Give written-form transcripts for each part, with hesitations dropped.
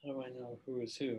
How do I know who is who?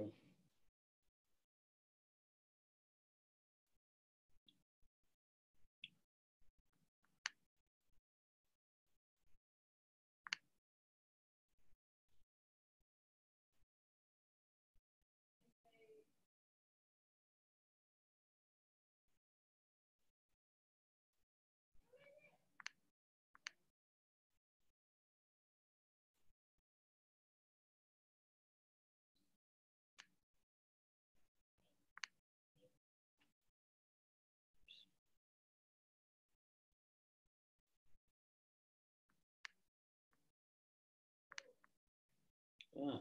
Ah.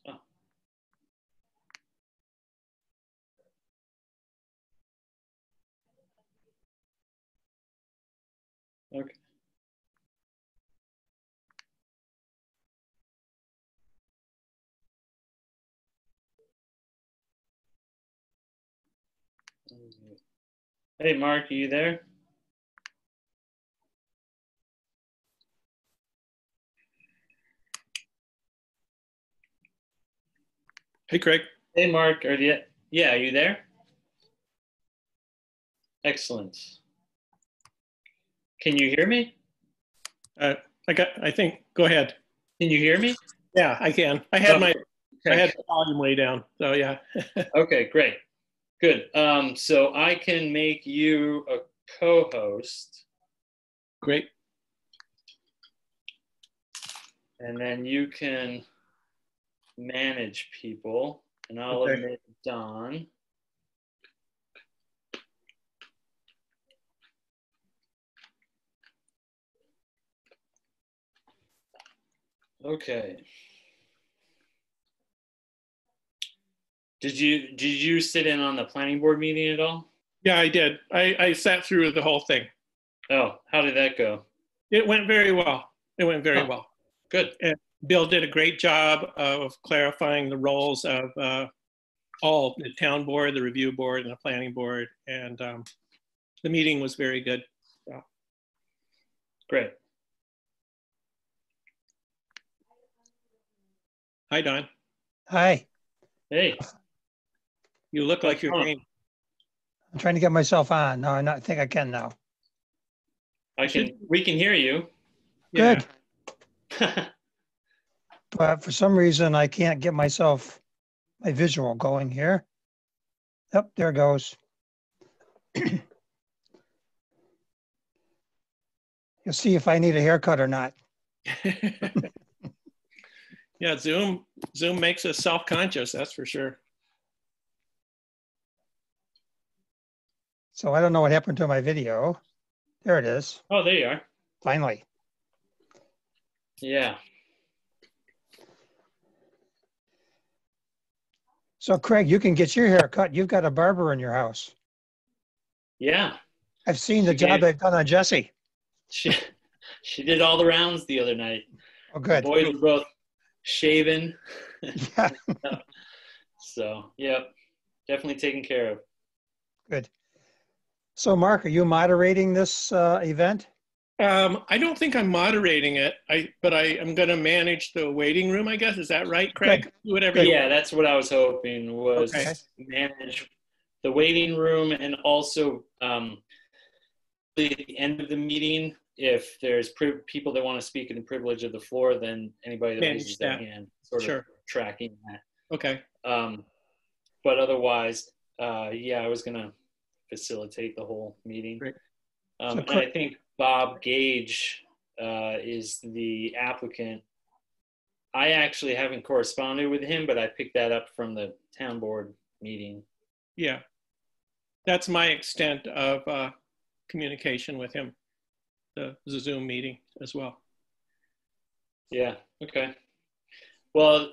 Oh. Okay. Hey, Mark, are you there? Hey, Craig. Hey, Mark, are you there? Excellent. Can you hear me? I think, go ahead. Can you hear me? Yeah, I can. I had Okay. I had the volume way down, so yeah. Okay, great. Good. So I can make you a co-host. Great. And then you can manage people. And I'll Okay. admit Don. Okay. Did you sit in on the planning board meeting at all? Yeah, I did. I sat through the whole thing. Oh, how did that go? It went very well. It went very well. Good. And Bill did a great job of clarifying the roles of all the town board, the review board, and the planning board. And the meeting was very good. So. Great. Hi, Don. Hi. Hey. You look like you're game. I'm trying to get myself on. No, I think I can now. We can hear you. Good. Yeah. But for some reason, I can't get my visual going here. Yep, there it goes. You'll see if I need a haircut or not. Yeah, Zoom makes us self-conscious, that's for sure. So I don't know what happened to my video. There it is. Oh, there you are. Finally. Yeah. So Craig, you can get your hair cut. You've got a barber in your house. Yeah. I've seen the job they've done on Jesse. She did all the rounds the other night. Oh, good. The boys were both shaven. Yeah. So, yep, definitely taken care of. Good. So Mark, are you moderating this event? I don't think I'm moderating it, but I am going to manage the waiting room, I guess. Is that right, Craig? Good. Whatever. Yeah, that's what I was hoping was Okay. manage the waiting room, and also at the end of the meeting, if there's people that want to speak in the privilege of the floor, then anybody that raises their hand, sort of tracking that. Okay. But otherwise, yeah, I was going to facilitate the whole meeting. Great. And I think Bob Gage is the applicant. I actually haven't corresponded with him, but I picked that up from the town board meeting. Yeah, that's my extent of communication with him, the Zoom meeting as well. Yeah, okay. Well,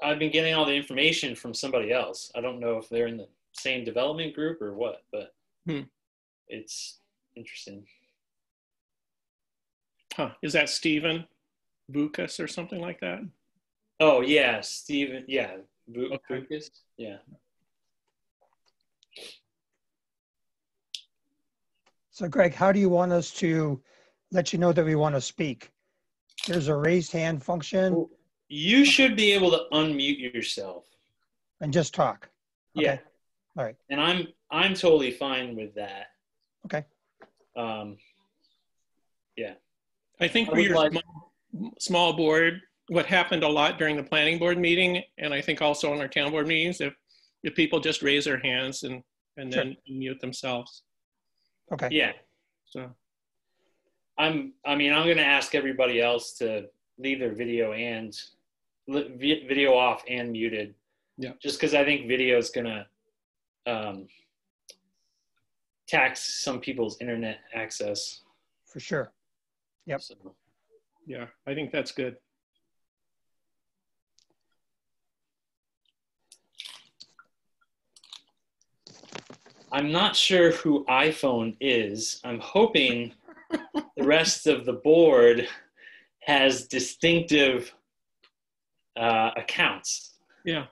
I've been getting all the information from somebody else. I don't know if they're in the same development group or what, but it's interesting. Huh, is that Stephen Vukas or something like that? Oh, yeah, Stephen, yeah, Okay. Vukas, yeah. So Greg, how do you want us to let you know that we want to speak? There's a raised hand function. Well, you should be able to unmute yourself and just talk. Yeah. Okay. All right. And I'm totally fine with that. Okay. Yeah. I think for your small board, what happened a lot during the planning board meeting, and I think also in our town board meetings, if people just raise their hands and then mute themselves. Okay. Yeah. So I'm going to ask everybody else to leave their video off and muted. Yeah. Just because I think video is going to tax some people's internet access. For sure. Yep. So. Yeah, I think that's good. I'm not sure who iPhone is. I'm hoping the rest of the board has distinctive accounts. Yeah.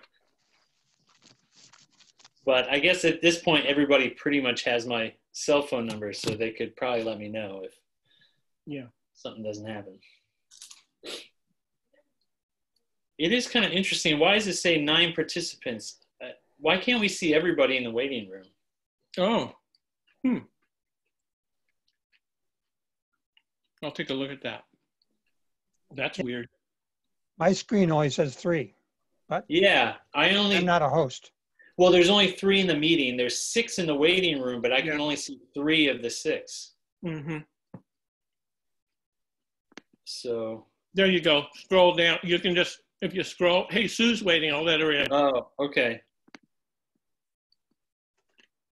But I guess at this point, everybody pretty much has my cell phone number, so they could probably let me know if something doesn't happen. It is kind of interesting. Why does it say 9 participants? Why can't we see everybody in the waiting room? Oh, I'll take a look at that. That's weird. My screen only says 3. But yeah, I'm not a host. Well, there's only 3 in the meeting. There's 6 in the waiting room, but I can only see 3 of the 6. Mm-hmm. So there you go. Scroll down. You can just, if you scroll, hey, Sue's waiting. I'll let her in. Oh, okay.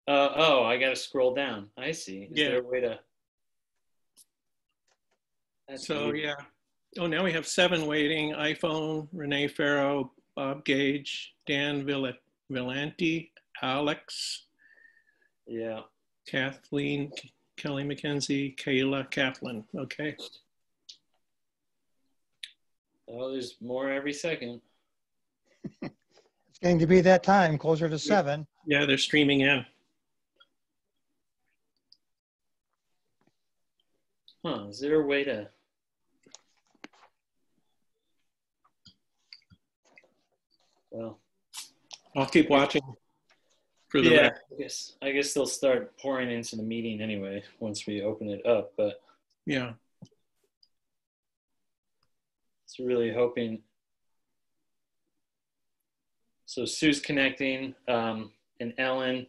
Oh, I got to scroll down. I see. Is there a way to? That's so weird. Yeah. Oh, now we have 7 waiting. iPhone, Renee Farrow, Bob Gage, Dan Villanti, Alex. Yeah. Kathleen, Kelly McKenzie, Kayla Kaplan. Okay. Oh, there's more every second. It's getting to be that time, closer to 7. Yeah, they're streaming in. Huh, is there a way to? Well, I'll keep watching for the rest. I guess they'll start pouring into the meeting anyway once we open it up, but yeah. It's really hoping. So Sue's connecting, and Ellen.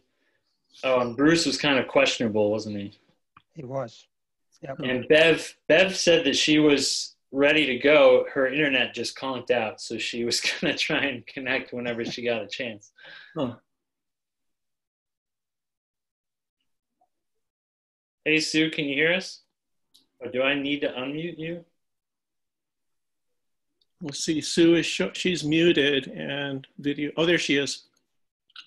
Oh, and Bruce was kind of questionable, wasn't he? He was. Yep. And Bev said that she was ready to go. Her internet just conked out, so she was gonna try and connect whenever she got a chance. Huh. Hey Sue, can you hear us? Or do I need to unmute you? We'll see. Sue is she's muted and video. Oh, there she is.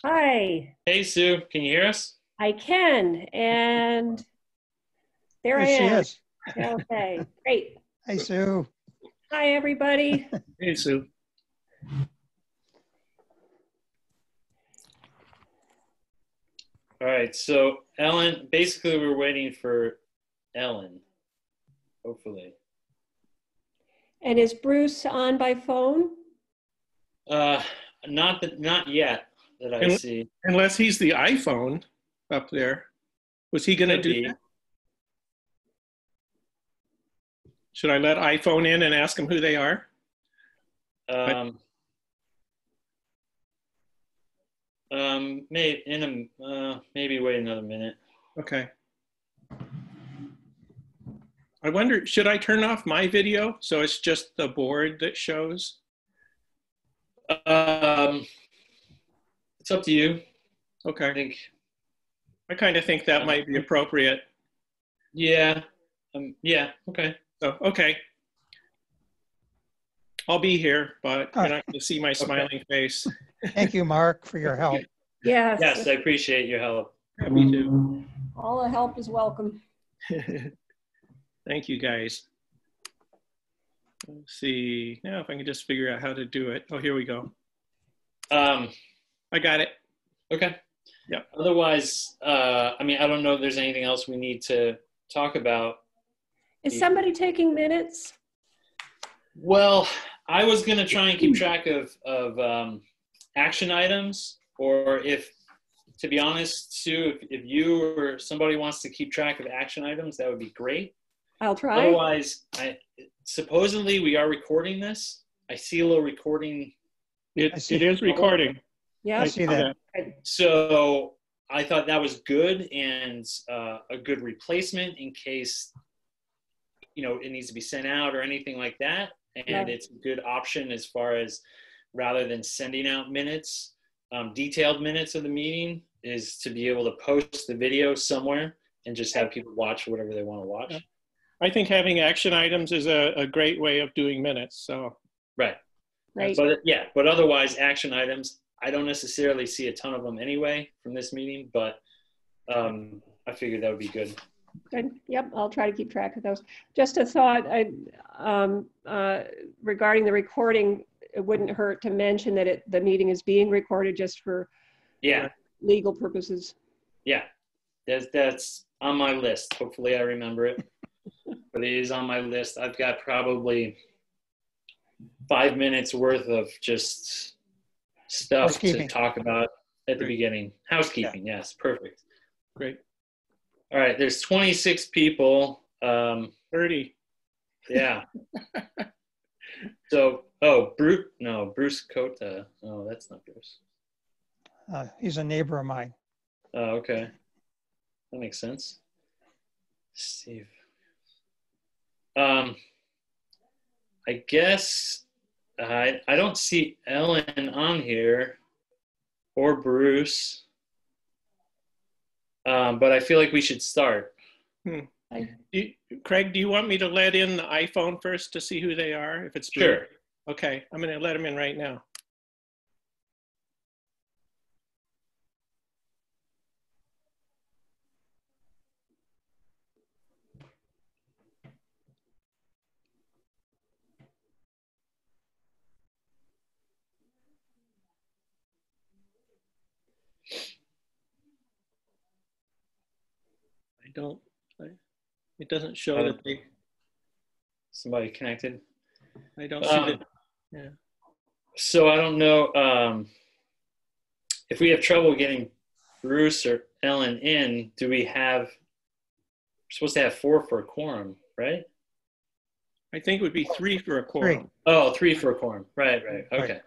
Hi. Hey Sue, can you hear us? I can, and there I am. She is. Okay, great. Hey Sue. Hi everybody. Hey Sue. All right, so Ellen, basically we're waiting for Ellen, hopefully. And is Bruce on by phone? Not yet. that I see. Unless he's the iPhone up there. Was he going to do that? Should I let iPhone in and ask him who they are? Maybe wait another minute. Okay. I wonder, should I turn off my video so it's just the board that shows? It's up to you. Okay. I kind of think that might be appropriate. Yeah. Yeah. Okay. So, okay. I'll be here, but you're not going to see my smiling face. Thank you, Mark, for your help. Yes. Yes, I appreciate your help. Yeah, me too. All the help is welcome. Thank you, guys. Let's see. Now, if I can just figure out how to do it. Oh, here we go. I got it. Okay. Yeah. Otherwise, I mean, I don't know if there's anything else we need to talk about. Is somebody taking minutes? Well, I was going to try and keep track of action items, or if, to be honest, Sue, if you or somebody wants to keep track of action items, that would be great. I'll try. Otherwise, supposedly we are recording this. I see a little recording. It is recording. Yeah, I see that. So I thought that was good, and a good replacement in case, it needs to be sent out or anything like that. And it's a good option as far as, rather than sending out minutes, detailed minutes of the meeting, is to be able to post the video somewhere and just have people watch whatever they want to watch. I think having action items is a great way of doing minutes. So right. But otherwise, action items, I don't necessarily see a ton of them anyway from this meeting, but I figured that would be good. Good. Yep, I'll try to keep track of those. Just a thought, regarding the recording, it wouldn't hurt to mention that the meeting is being recorded just for legal purposes. Yeah, that's on my list. Hopefully I remember it. But it is on my list. I've got probably 5 minutes worth of just stuff to talk about at the beginning. Housekeeping, yes, perfect. Great. All right, there's 26 people. 30. Yeah. So, Bruce Cota. Oh, that's not Bruce. He's a neighbor of mine. Oh, okay. That makes sense. Steve. I guess I don't see Ellen on here or Bruce. But I feel like we should start. Craig, do you want me to let in the iPhone first to see who they are? If it's Sure. Bruce? Okay, I'm going to let him in right now. It doesn't show that they. Somebody connected. I don't see that. Yeah. So I don't know if we have trouble getting Bruce or Ellen in. Do we have? We're supposed to have 4 for a quorum, right? I think it would be 3 for a quorum. 3. Oh, 3 for a quorum. Right. Okay.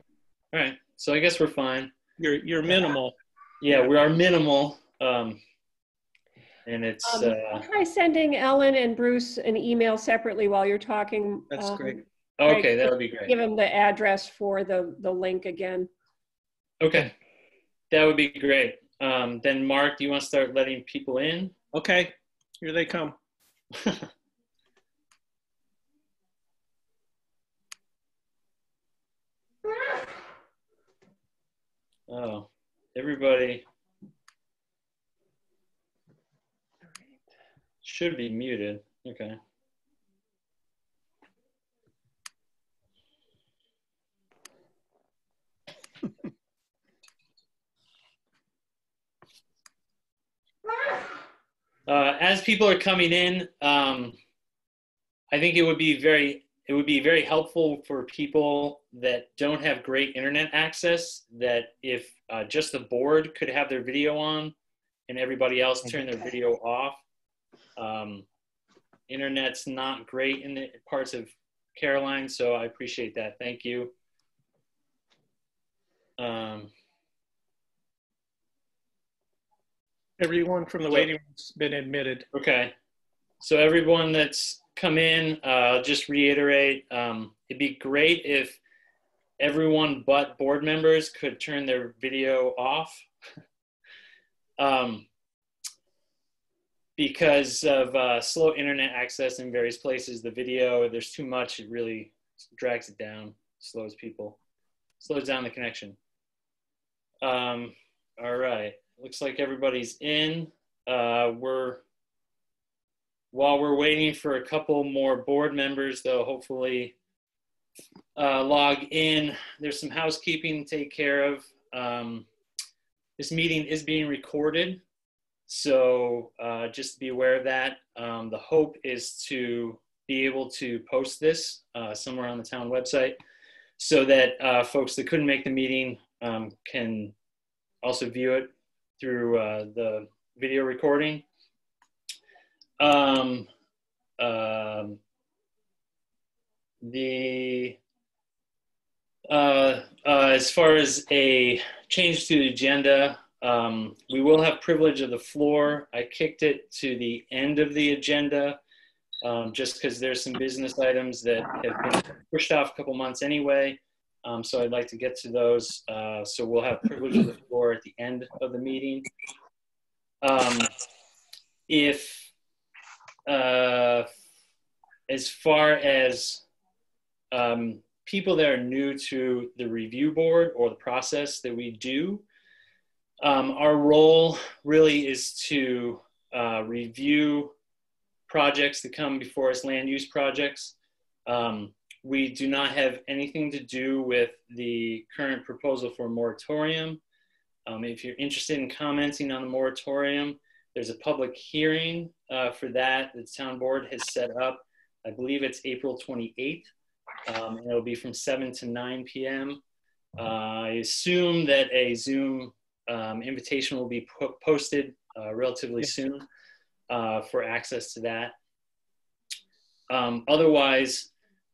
All right. So I guess we're fine. You're minimal. Yeah, we are minimal. And it's. I'll try sending Ellen and Bruce an email separately while you're talking. That's great. Okay, that would be great. Give them the address for the link again. Okay, that would be great. Then Mark, do you want to start letting people in? Okay, here they come. Oh, everybody should be muted. Okay. As people are coming in, I think it would be very it would be very helpful for people that don't have great internet access, that if just the board could have their video on and everybody else turn their video off. Internet's not great in the parts of Caroline, so I appreciate that. Thank you. Everyone from the waiting room's been admitted. Okay. So everyone that's come in, just reiterate, it'd be great if everyone but board members could turn their video off. Because of slow internet access in various places, the video, there's too much, it really drags it down, slows down the connection. All right, looks like everybody's in. While we're waiting for a couple more board members, though, hopefully log in. There's some housekeeping to take care of. This meeting is being recorded, so just to be aware of that. The hope is to be able to post this somewhere on the town website so that folks that couldn't make the meeting can also view it through the video recording. As far as a change to the agenda, we will have privilege of the floor. I kicked it to the end of the agenda just because there's some business items that have been pushed off a couple months anyway. So I'd like to get to those. So we'll have privilege of the floor at the end of the meeting. As far as people that are new to the review board or the process that we do, our role really is to review projects that come before us, land use projects. We do not have anything to do with the current proposal for a moratorium. If you're interested in commenting on the moratorium, there's a public hearing for that the town board has set up. I believe it's April 28th, and it'll be from 7 to 9 p.m. I assume that a Zoom invitation will be posted relatively soon for access to that. Otherwise,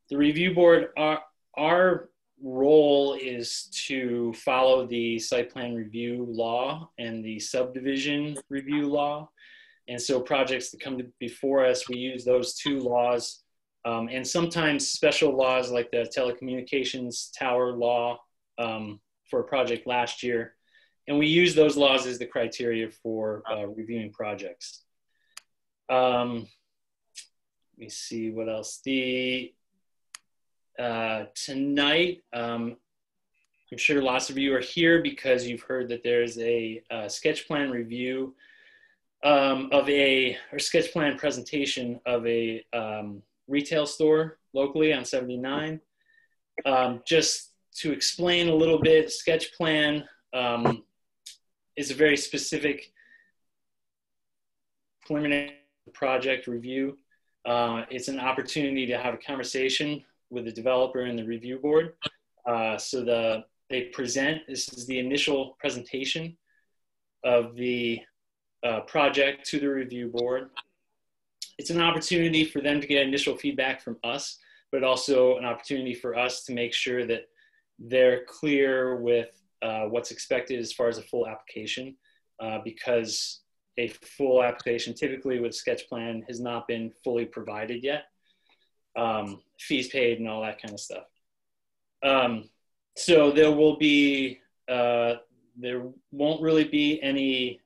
the review board, our role is to follow the site plan review law and the subdivision review law. And so projects that come before us, we use those two laws and sometimes special laws like the telecommunications tower law for a project last year. And we use those laws as the criteria for reviewing projects. Let me see what else. Tonight, I'm sure lots of you are here because you've heard that there's a sketch plan review or sketch plan presentation of a retail store locally on 79. Just to explain a little bit, sketch plan is a very specific preliminary project review. It's an opportunity to have a conversation with the developer and the review board. So they present, this is the initial presentation of the project to the review board. It's an opportunity for them to get initial feedback from us, but also an opportunity for us to make sure that they're clear with what's expected as far as a full application, because a full application typically with sketch plan has not been fully provided yet. Fees paid and all that kind of stuff. So there will be, there won't really be any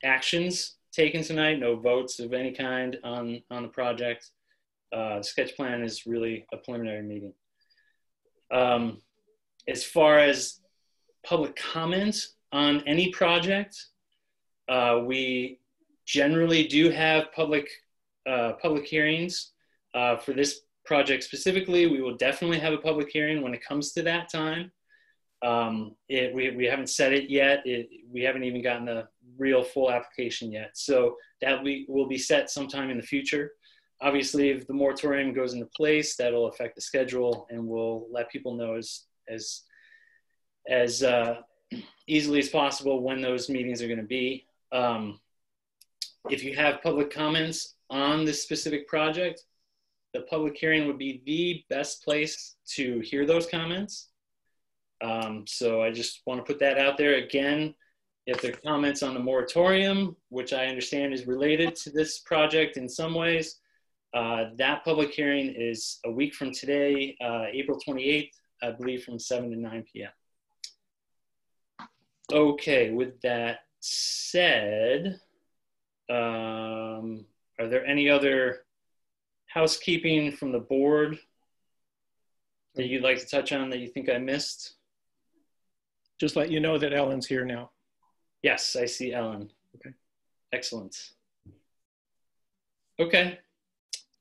actions taken tonight, no votes of any kind on the project. The sketch plan is really a preliminary meeting. As far as public comment on any project, we generally do have public hearings. For this project specifically, we will definitely have a public hearing when it comes to that time. We haven't set it yet. We haven't even gotten the real full application yet. So that will be set sometime in the future. obviously, if the moratorium goes into place, that'll affect the schedule, and we'll let people know as easily as possible when those meetings are going to be. If you have public comments on this specific project, the public hearing would be the best place to hear those comments. So I just want to put that out there again. If there are comments on the moratorium, which I understand is related to this project in some ways, that public hearing is a week from today, April 28th, I believe from 7 to 9 p.m. Okay, with that said, are there any other housekeeping from the board that you'd like to touch on that you think I missed? Just let you know that Ellen's here now. Yes, I see Ellen. Okay. Excellent. Okay.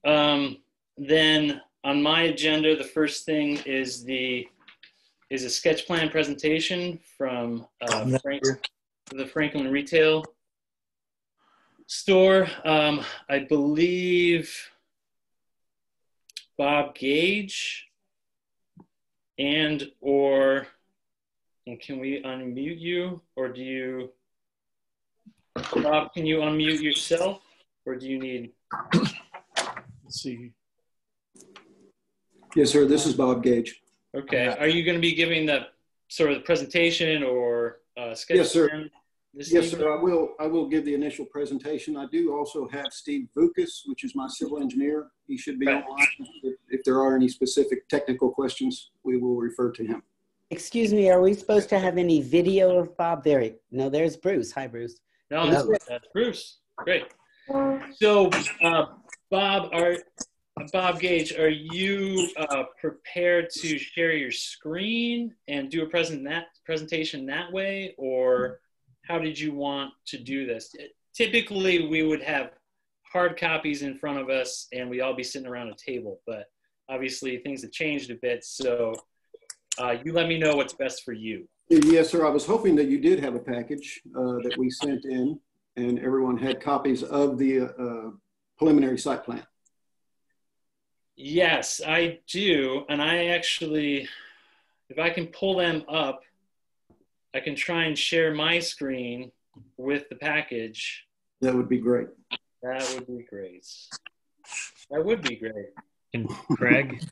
Then on my agenda, the first thing is a sketch plan presentation from the Franklin Retail Store. I believe Bob Gage and can we unmute you, or do you, Bob, can you unmute yourself, or do you need? Let's see. Yes, sir. This is Bob Gage. Okay. Are you going to be giving the sort of the presentation or sketch? Yes, sir. plan this Yes, evening? sir. I will give the initial presentation. I do also have Steve Vukas, which is my civil engineer. He should be online. If there are any specific technical questions, we will refer to him. Excuse me, are we supposed to have any video of Bob? No, there's Bruce. Hi, Bruce. No, that's Bruce. Great. So, Bob Gage, are you prepared to share your screen and do a presentation that way, or how did you want to do this? Typically, we would have hard copies in front of us and we'd all be sitting around a table, but obviously things have changed a bit, so you let me know what's best for you. Yes, sir. I was hoping that you did have a package that we sent in and everyone had copies of the preliminary site plan. Yes, I do. And I actually, if I can pull them up, I can try and share my screen with the package. That would be great. That would be great. That would be great. And Craig?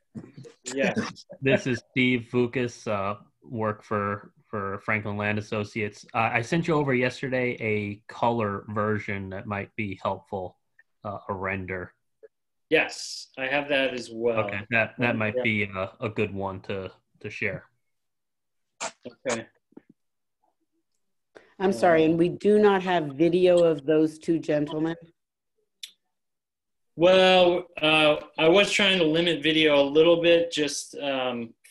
Yes. This is Steve Vukas, work for Franklin Land Associates. I sent you over yesterday a color version that might be helpful, a render. Yes, I have that as well. Okay, that might be a good one to share. Okay. I'm sorry, and we do not have video of those two gentlemen? Well, I was trying to limit video a little bit just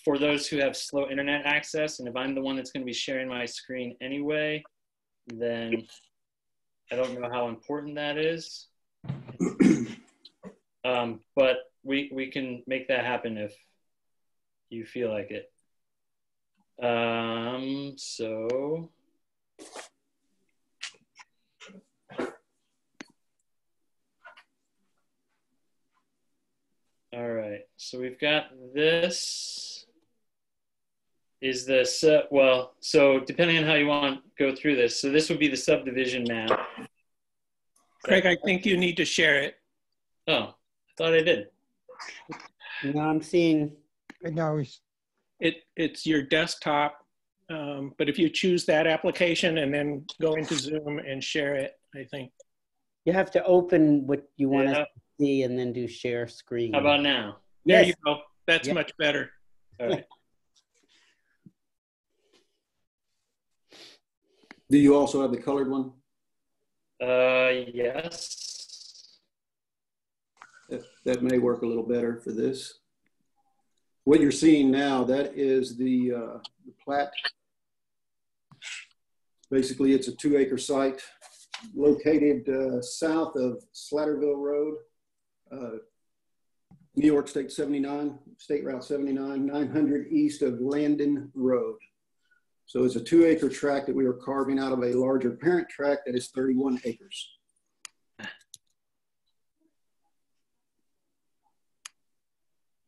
for those who have slow internet access. And if I'm the one that's going to be sharing my screen anyway, then I don't know how important that is. But we can make that happen if you feel like it. So. All right, so we've got this. Is this, well, so depending on how you want to go through this, so this would be the subdivision map. Craig, I think you need to share it. Oh, I thought I did. No, I'm seeing. Right now, It's your desktop, but if you choose that application and then go into Zoom and share it, I think. You have to open what you want to see and then do share screen. How about now? There you go. That's much better. All right. Do you also have the colored one? Yes. That may work a little better for this. What you're seeing now, that is the plat. Basically, it's a 2-acre site located south of Slatterville Road, New York State 79, State Route 79, 900 east of Landon Road. So it's a 2-acre tract that we are carving out of a larger parent tract that is 31 acres.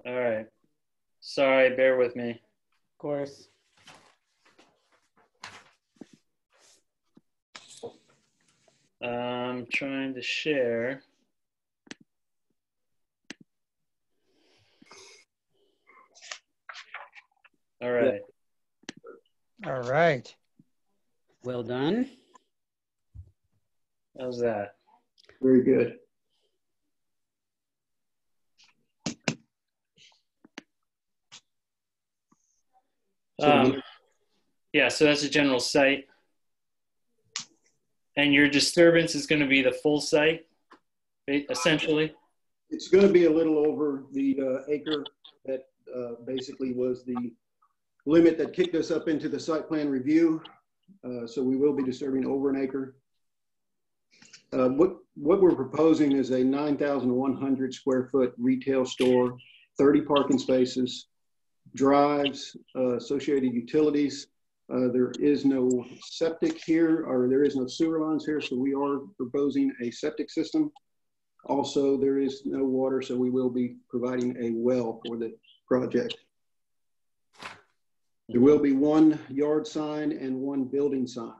All right. Sorry, bear with me. Of course. I'm trying to share. All right. All right. Well done. How's that? Very good. Yeah, so that's a general site. And your disturbance is going to be the full site, essentially? It's going to be a little over the acre that basically was the limit that kicked us up into the site plan review. So we will be disturbing over an acre. What we're proposing is a 9,100 square foot retail store, 30 parking spaces, drives, associated utilities. There is no septic here, or there is no sewer lines here, so we are proposing a septic system. Also, there is no water, so we will be providing a well for the project. There will be one yard sign and one building sign.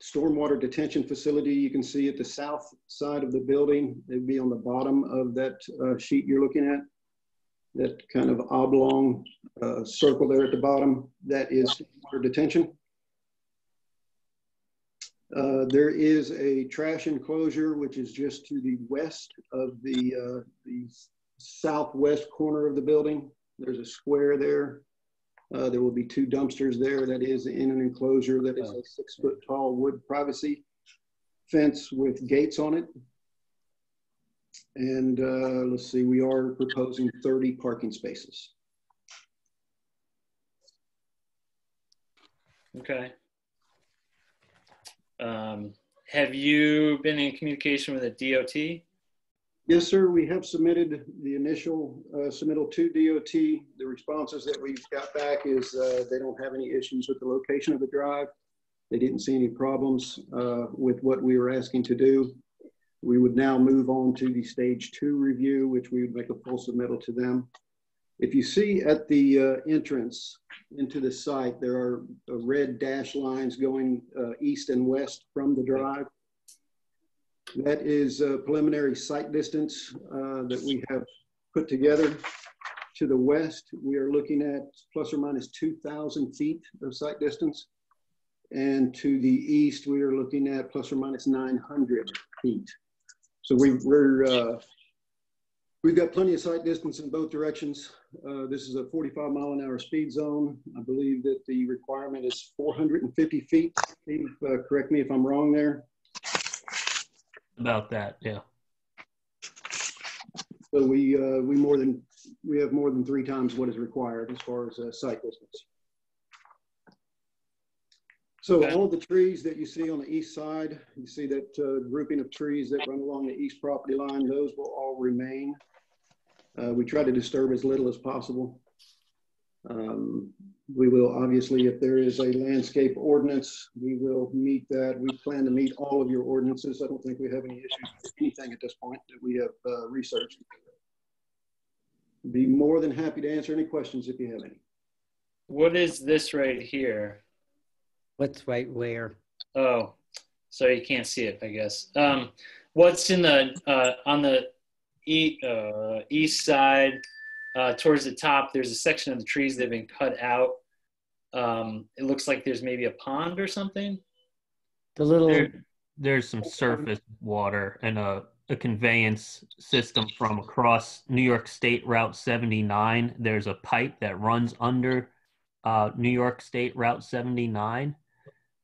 Stormwater detention facility, you can see at the south side of the building. It'd be on the bottom of that sheet you're looking at. That kind of oblong circle there at the bottom, that is water detention. There is a trash enclosure, which is just to the west of the southwest corner of the building. There's a square there. There will be 2 dumpsters there. That is in an enclosure that is a 6 foot tall wood privacy fence with gates on it. And let's see, we are proposing 30 parking spaces. Okay. Have you been in communication with the DOT? Yes, sir. We have submitted the initial submittal to DOT. The responses that we've got back is they don't have any issues with the location of the drive. They didn't see any problems with what we were asking to do. We would now move on to the stage 2 review, which we would make a full submittal to them. If you see at the entrance into the site, there are red dash lines going east and west from the drive. That is a preliminary site distance that we have put together. To the west, we are looking at plus or minus 2,000 feet of site distance. And to the east, we are looking at plus or minus 900 feet. So we've got plenty of site distance in both directions. This is a 45-mile-an-hour speed zone. I believe that the requirement is 450 feet. Steve, correct me if I'm wrong there. About that, yeah. So we have more than 3 times what is required as far as site distance. So okay. All of the trees that you see on the east side, you see that grouping of trees that run along the east property line, those will all remain. We try to disturb as little as possible. We will obviously, if there is a landscape ordinance, we will meet that. We plan to meet all of your ordinances. I don't think we have any issues with anything at this point that we have researched. Be more than happy to answer any questions if you have any. What is this right here? What's right where? Oh, so you can't see it, I guess. What's in the on the east side towards the top? There's a section of the trees that have been cut out. It looks like there's maybe a pond or something. The little there's some surface water and a conveyance system from across New York State Route 79. There's a pipe that runs under New York State Route 79,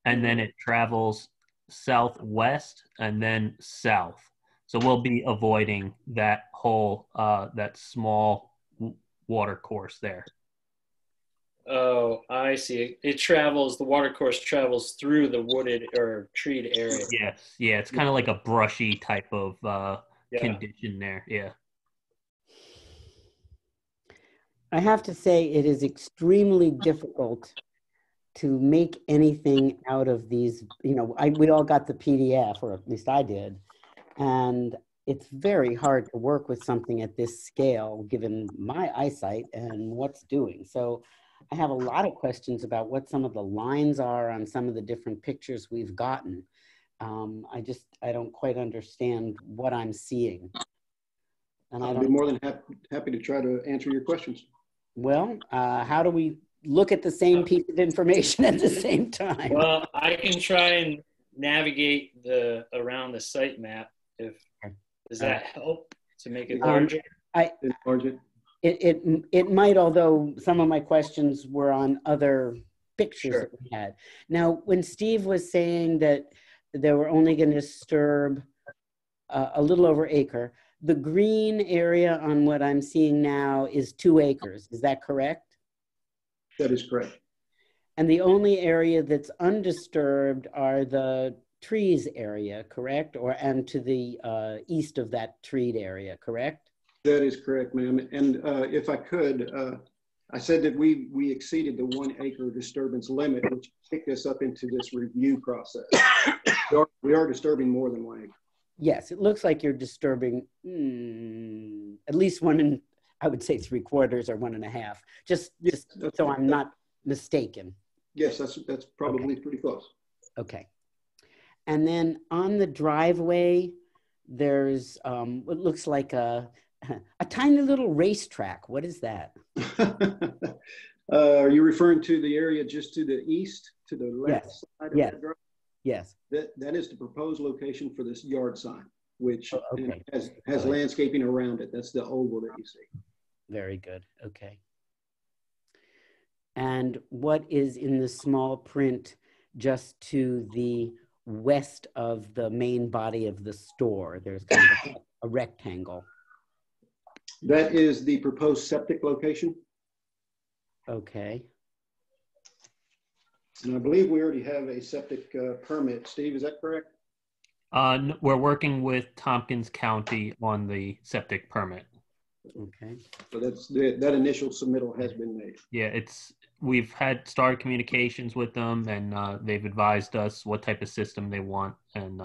and then it travels southwest and then south. So we'll be avoiding that whole, that small water course there. Oh, I see. It travels, the water course travels through the wooded or treed area. Yes, yeah, it's kind of like a brushy type of condition there, yeah. I have to say it is extremely difficult to make anything out of these, you know, we all got the PDF, or at least I did. And it's very hard to work with something at this scale, given my eyesight and what's doing. So I have a lot of questions about what some of the lines are on some of the different pictures we've gotten. I don't quite understand what I'm seeing. And I'll be more than happy to try to answer your questions. Well, how do we look at the same piece of information at the same time? Well, I can try and navigate around the site map. Does that help to make it larger? It might, although some of my questions were on other pictures that we had. Now, when Steve was saying that they were only going to disturb a little over acre, the green area on what I'm seeing now is 2 acres. Is that correct? That is correct. And the only area that's undisturbed are the trees area, correct? And to the east of that treed area, correct? That is correct, ma'am. And if I could, I said that we exceeded the 1 acre disturbance limit, which kicked us up into this review process. We are disturbing more than 1 acre. Yes, it looks like you're disturbing at least 1 and I would say 3/4 or 1.5. Just so I'm not mistaken. Yes, that's probably pretty close. Okay. And then on the driveway, there's what looks like a tiny little racetrack. What is that? Are you referring to the area just to the east, to the left side of the driveway? Yes. That is the proposed location for this yard sign, which has landscaping around it. That's the oval that you see. Very good. Okay. And what is in the small print just to the west of the main body of the store? There's kind of a rectangle. That is the proposed septic location. Okay. And I believe we already have a septic permit. Steve, is that correct? We're working with Tompkins County on the septic permit. Okay. So that initial submittal has been made. Yeah, we've had started communications with them, and they've advised us what type of system they want, and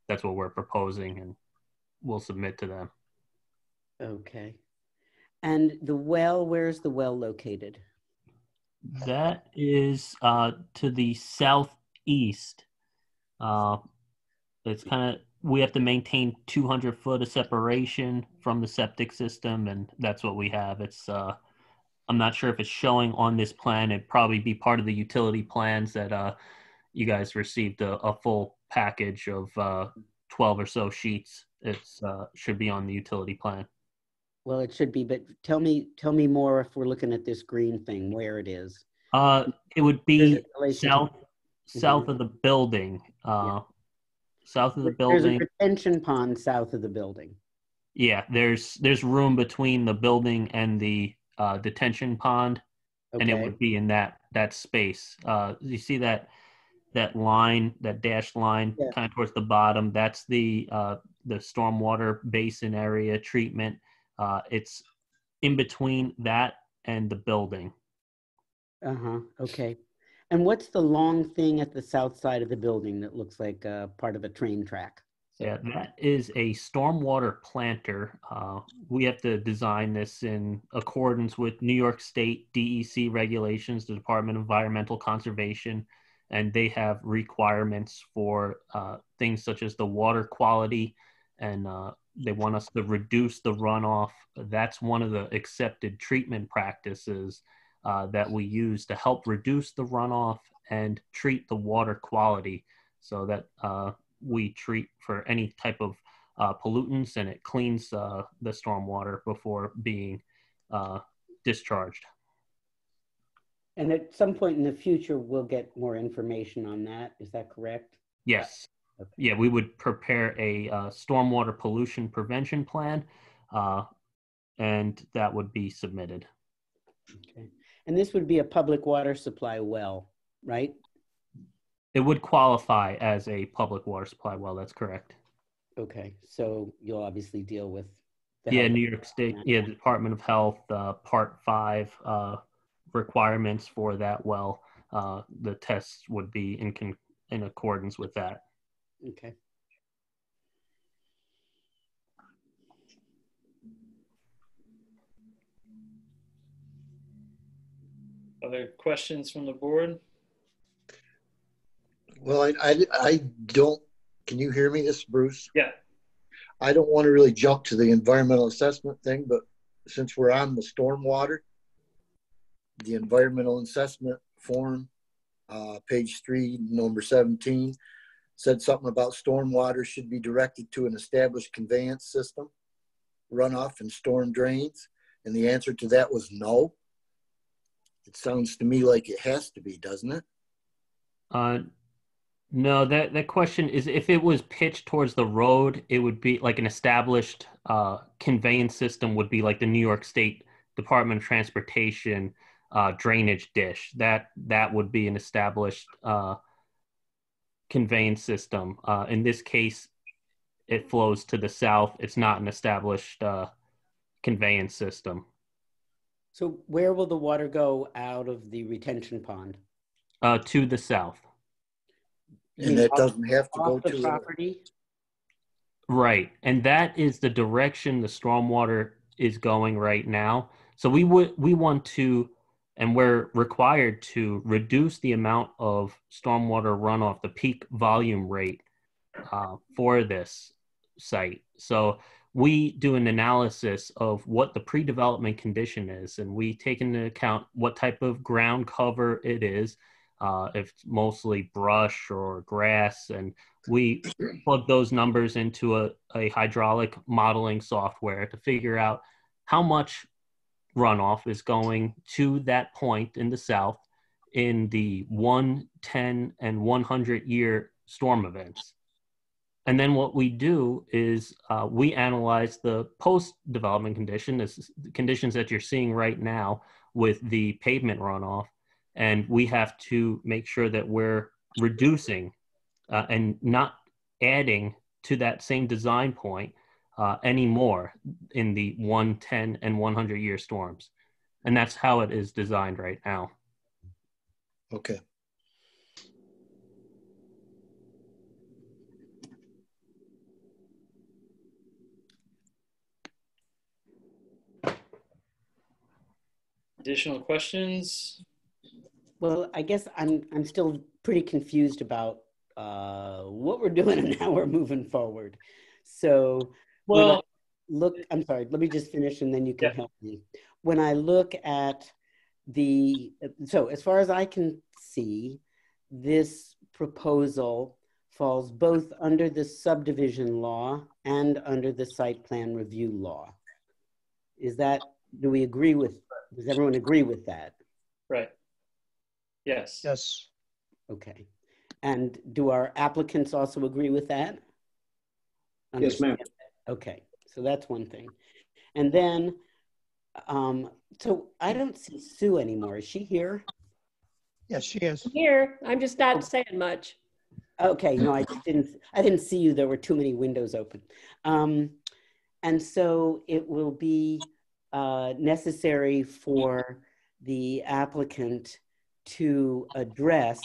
that's what we're proposing, and we'll submit to them. Okay. And the well, where's the well located? That is to the southeast. It's kind of, we have to maintain 200 foot of separation from the septic system, and that's what we have. It's I'm not sure if it's showing on this plan. It'd probably be part of the utility plans that you guys received a full package of 12 or so sheets. It's should be on the utility plan. Well, it should be, but tell me more if we're looking at this green thing, where it is. It would be south of the building. South of the building. There's a retention pond south of the building. Yeah, there's room between the building and the detention pond, and it would be in that space. You see that line, that dashed line, kind of towards the bottom. That's the stormwater basin area treatment. It's in between that and the building. Okay. And what's the long thing at the south side of the building that looks like part of a train track? Yeah, that is a stormwater planter. We have to design this in accordance with New York State DEC regulations, the Department of Environmental Conservation, and they have requirements for things such as the water quality, and they want us to reduce the runoff. That's one of the accepted treatment practices that we use to help reduce the runoff and treat the water quality, so that we treat for any type of pollutants, and it cleans the stormwater before being discharged. And at some point in the future, we'll get more information on that. Is that correct? Yes. Okay. Yeah, we would prepare a stormwater pollution prevention plan, and that would be submitted. Okay. And this would be a public water supply well, right? It would qualify as a public water supply well. That's correct. Okay, so you'll obviously deal with New York State, Department of Health, Part 5 requirements for that well. The tests would be in accordance with that. Okay. Other questions from the board? Well, I don't, can you hear me? This is Bruce. Yeah. I don't want to really jump to the environmental assessment thing, but since we're on the stormwater, the environmental assessment form, page 3, number 17, said something about stormwater should be directed to an established conveyance system, runoff and storm drains. And the answer to that was no. It sounds to me like it has to be, doesn't it? No, that question is, if it was pitched towards the road, it would be like an established conveyance system would be like the New York State Department of Transportation drainage dish. That would be an established conveyance system. In this case, it flows to the south. It's not an established conveyance system. So where will the water go out of the retention pond? To the south. And it doesn't have to go to to property. Right, and that is the direction the stormwater is going right now. So we want to, and we're required to reduce the amount of stormwater runoff, the peak volume rate for this site. So we do an analysis of what the pre-development condition is, and we take into account what type of ground cover it is, if it's mostly brush or grass, and we plug those numbers into a hydraulic modeling software to figure out how much runoff is going to that point in the south in the 1, 10, and 100 year storm events. And then what we do is we analyze the post-development conditions, the conditions that you're seeing right now with the pavement runoff, and we have to make sure that we're reducing and not adding to that same design point anymore in the 1, 10, and 100 year storms. And that's how it is designed right now. Okay. Additional questions? Well, I guess I'm still pretty confused about what we're doing and how we're moving forward. So, well, look, I'm sorry, let me just finish and then you can help me. When I look at so as far as I can see, this proposal falls both under the subdivision law and under the site plan review law. Do we agree with, does everyone agree with that? Right. Yes. Yes. Okay. And do our applicants also agree with that? Yes, ma'am. Okay, so that's one thing. And then, so I don't see Sue anymore. Is she here? Yes, she is. I'm here. I'm just not saying much. Okay, no, I didn't see you. There were too many windows open. And so it will be necessary for the applicant to address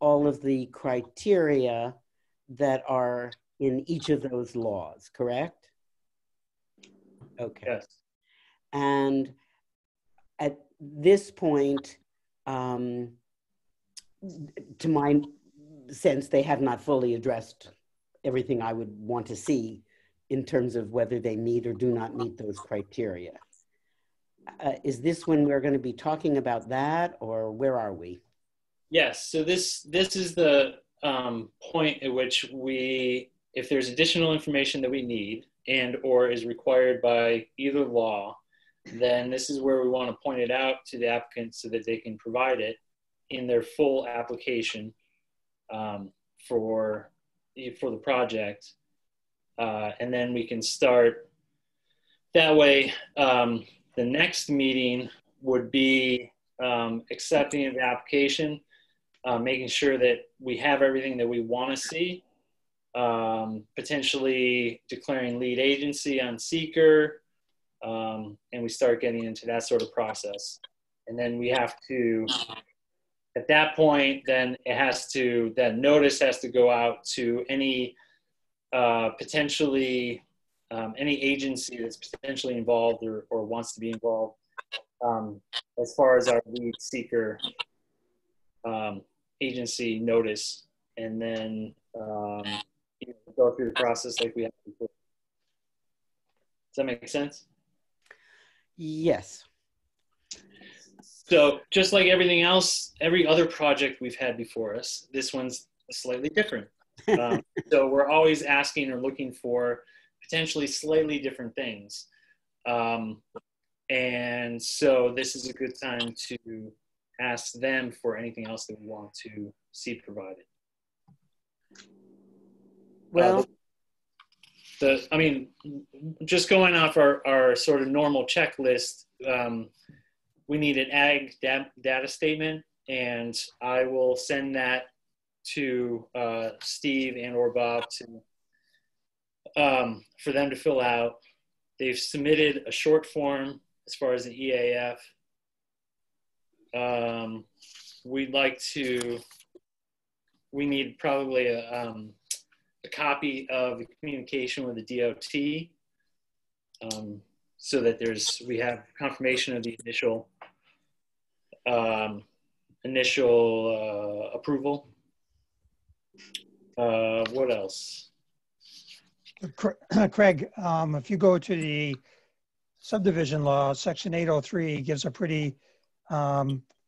all of the criteria that are in each of those laws, correct? Okay. Yes. And at this point, to my sense, they have not fully addressed everything I would want to see in terms of whether they meet or do not meet those criteria. Is this when we're going to be talking about that, or where are we? Yes, so this is the point at which if there's additional information that we need and or is required by either law, then this is where we want to point it out to the applicant so that they can provide it in their full application for the project. And then we can start that way. The next meeting would be accepting the application, making sure that we have everything that we want to see, potentially declaring lead agency on seeker, and we start getting into that sort of process. And then we have to, at that point, then that notice has to go out to any potentially any agency that's potentially involved or wants to be involved as far as our lead seeker agency notice, and then go through the process like we have before. Does that make sense? Yes. So just like everything else, every other project we've had before us, this one's slightly different. So we're always asking or looking for potentially slightly different things. And so this is a good time to ask them for anything else that we want to see provided. Well, I mean, just going off our sort of normal checklist, we need an ag data statement, and I will send that to Steve and or Bob for them to fill out. They've submitted a short form as far as the EAF. We need probably a copy of the communication with the DOT, so that we have confirmation of the initial approval. What else? Craig, if you go to the subdivision law, section 803 gives a pretty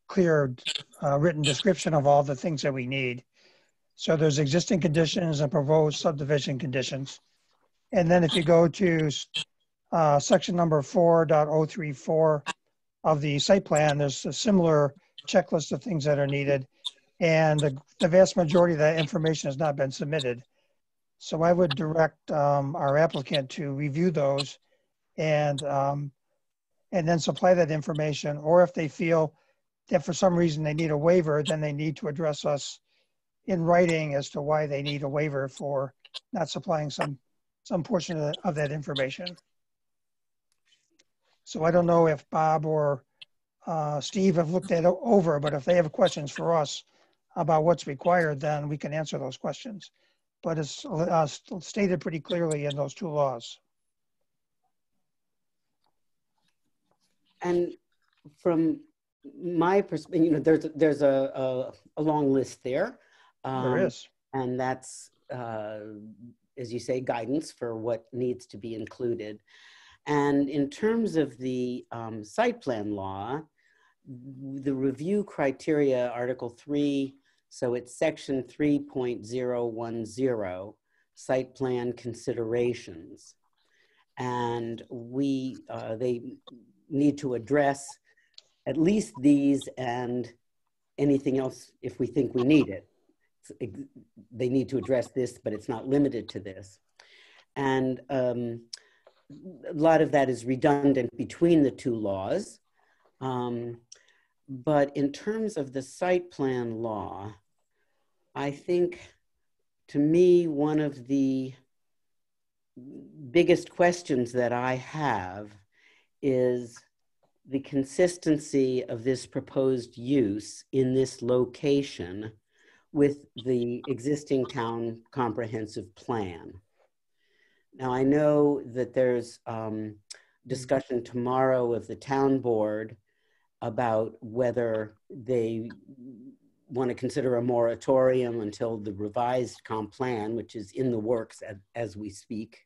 clear written description of all the things that we need. So there's existing conditions and proposed subdivision conditions. And then if you go to section number 4.034 of the site plan, there's a similar checklist of things that are needed. And the vast majority of that information has not been submitted. So I would direct our applicant to review those and then supply that information. Or if they feel that for some reason they need a waiver, then they need to address us in writing as to why they need a waiver for not supplying some portion of that information. So I don't know if Bob or Steve have looked that over, but if they have questions for us about what's required, then we can answer those questions. But it's stated pretty clearly in those two laws. And from my perspective, there's a long list there. There is. And that's, as you say, guidance for what needs to be included. And in terms of the site plan law, the review criteria, Article 3, so it's section 3.010, site plan considerations. And they need to address at least these and anything else if we think we need it. They need to address this, but it's not limited to this. And a lot of that is redundant between the two laws. But in terms of the site plan law, I think, to me, one of the biggest questions that I have is the consistency of this proposed use in this location with the existing town comprehensive plan. Now, I know that there's discussion tomorrow of the town board about whether they want to consider a moratorium until the revised comp plan, which is in the works as we speak,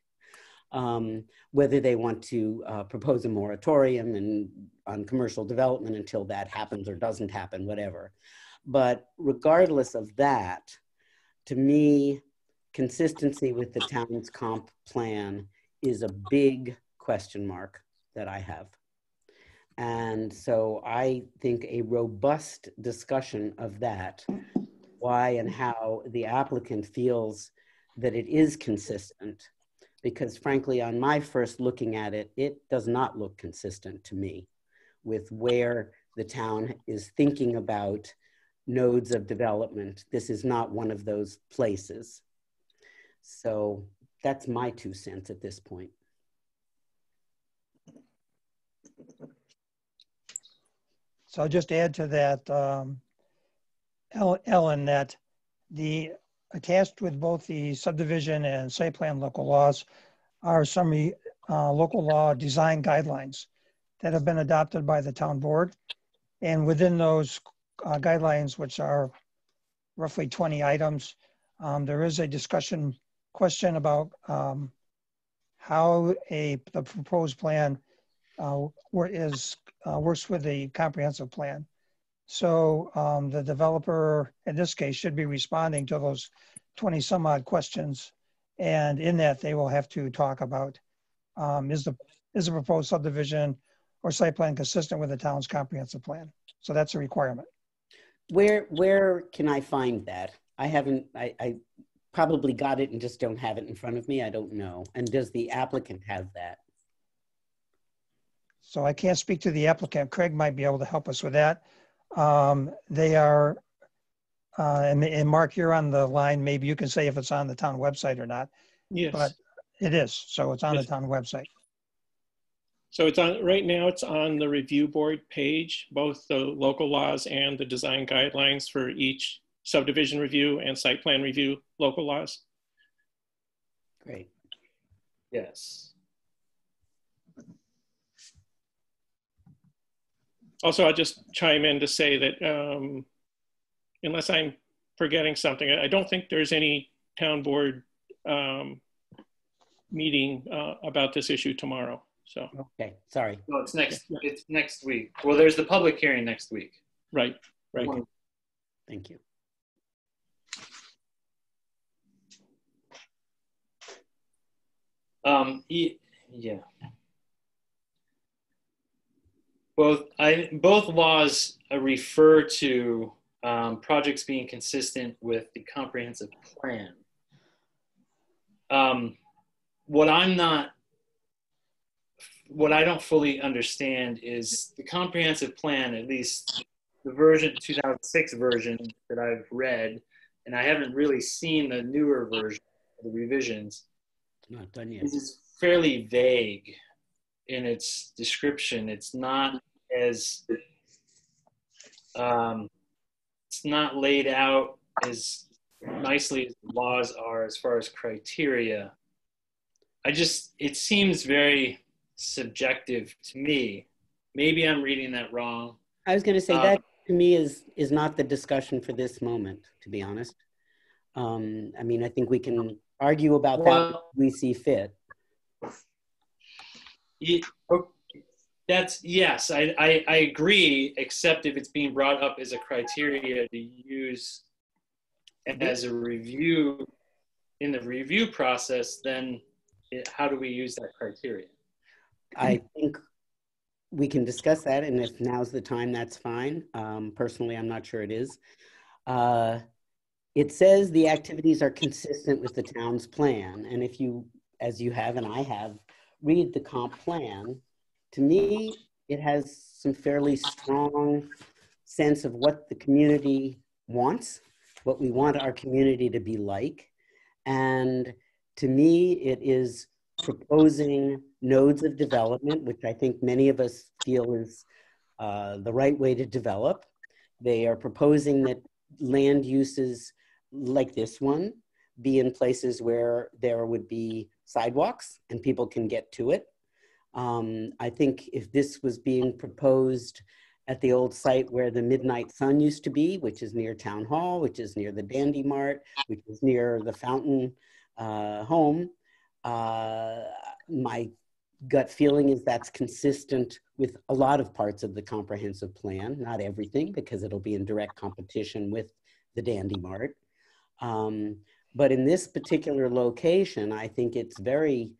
whether they want to propose a moratorium on commercial development until that happens or doesn't happen, whatever. But regardless of that, to me, consistency with the town's comp plan is a big question mark that I have. And so I think a robust discussion of that, why and how the applicant feels that it is consistent, because frankly, on my first looking at it, it does not look consistent to me with where the town is thinking about nodes of development. This is not one of those places. So that's my 2 cents at this point. So I'll just add to that, Ellen, that the attached with both the subdivision and site plan local laws are some local law design guidelines. that have been adopted by the town board. And within those guidelines, which are roughly 20 items, there is a discussion question about how the proposed plan works with the comprehensive plan. So the developer, in this case, should be responding to those 20 some odd questions. And in that, they will have to talk about, is the proposed subdivision or site plan consistent with the town's comprehensive plan? So that's a requirement. Where can I find that? I probably got it and just don't have it in front of me. I don't know. And does the applicant have that? So I can't speak to the applicant. Craig might be able to help us with that. They are, and Mark, you're on the line. Maybe you can say if it's on the town website or not. Yes. But it is. So it's on Yes. the town website. So it's on, right now it's on the review board page, both the local laws and the design guidelines for each subdivision review and site plan review local laws. Great. Yes. Also, I'll just chime in to say that unless I'm forgetting something, I don't think there's any town board meeting about this issue tomorrow. So Okay, sorry. No, it's next week. Well, there's the public hearing next week. right. Thank you. Yeah. Both laws refer to projects being consistent with the comprehensive plan. What I don't fully understand is the comprehensive plan, at least the 2006 version that I've read, and I haven't really seen the newer version, the revisions. It's not done yet. This is fairly vague in its description. It's not as, it's not laid out as nicely as the laws are as far as criteria. It seems very subjective to me. Maybe I'm reading that wrong. I was going to say that to me is not the discussion for this moment, to be honest. I mean, I think we can argue about that if we see fit. Yes, I agree, except if it's being brought up as a criteria to use as a review in the review process, then how do we use that criteria? I think we can discuss that, and if now's the time, that's fine. Personally, I'm not sure it is. It says the activities are consistent with the town's plan, and if you, as you have and I have, read the comp plan, to me, it has some fairly strong sense of what the community wants, what we want our community to be like, and to me, it is proposing nodes of development, which I think many of us feel is the right way to develop. They are proposing that land uses like this one be in places where there would be sidewalks and people can get to it. I think if this was being proposed at the old site where the Midnight Sun used to be, which is near Town Hall, which is near the Dandy Mart, which is near the Fountain home, my gut feeling is that's consistent with a lot of parts of the comprehensive plan, not everything, because it'll be in direct competition with the Dandy Mart. But in this particular location, I think it's very,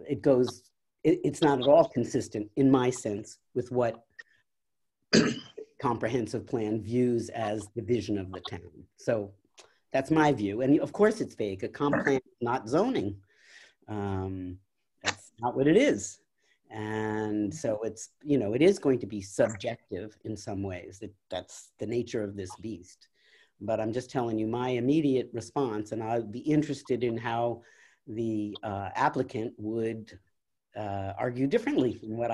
it's not at all consistent in my sense with what comprehensive plan views as the vision of the town. So that's my view. And of course it's vague. A comp plan is not zoning. That's not what it is. And so it's, you know, it is going to be subjective in some ways. That's the nature of this beast. But I'm just telling you my immediate response, and I'd be interested in how the applicant would argue differently from what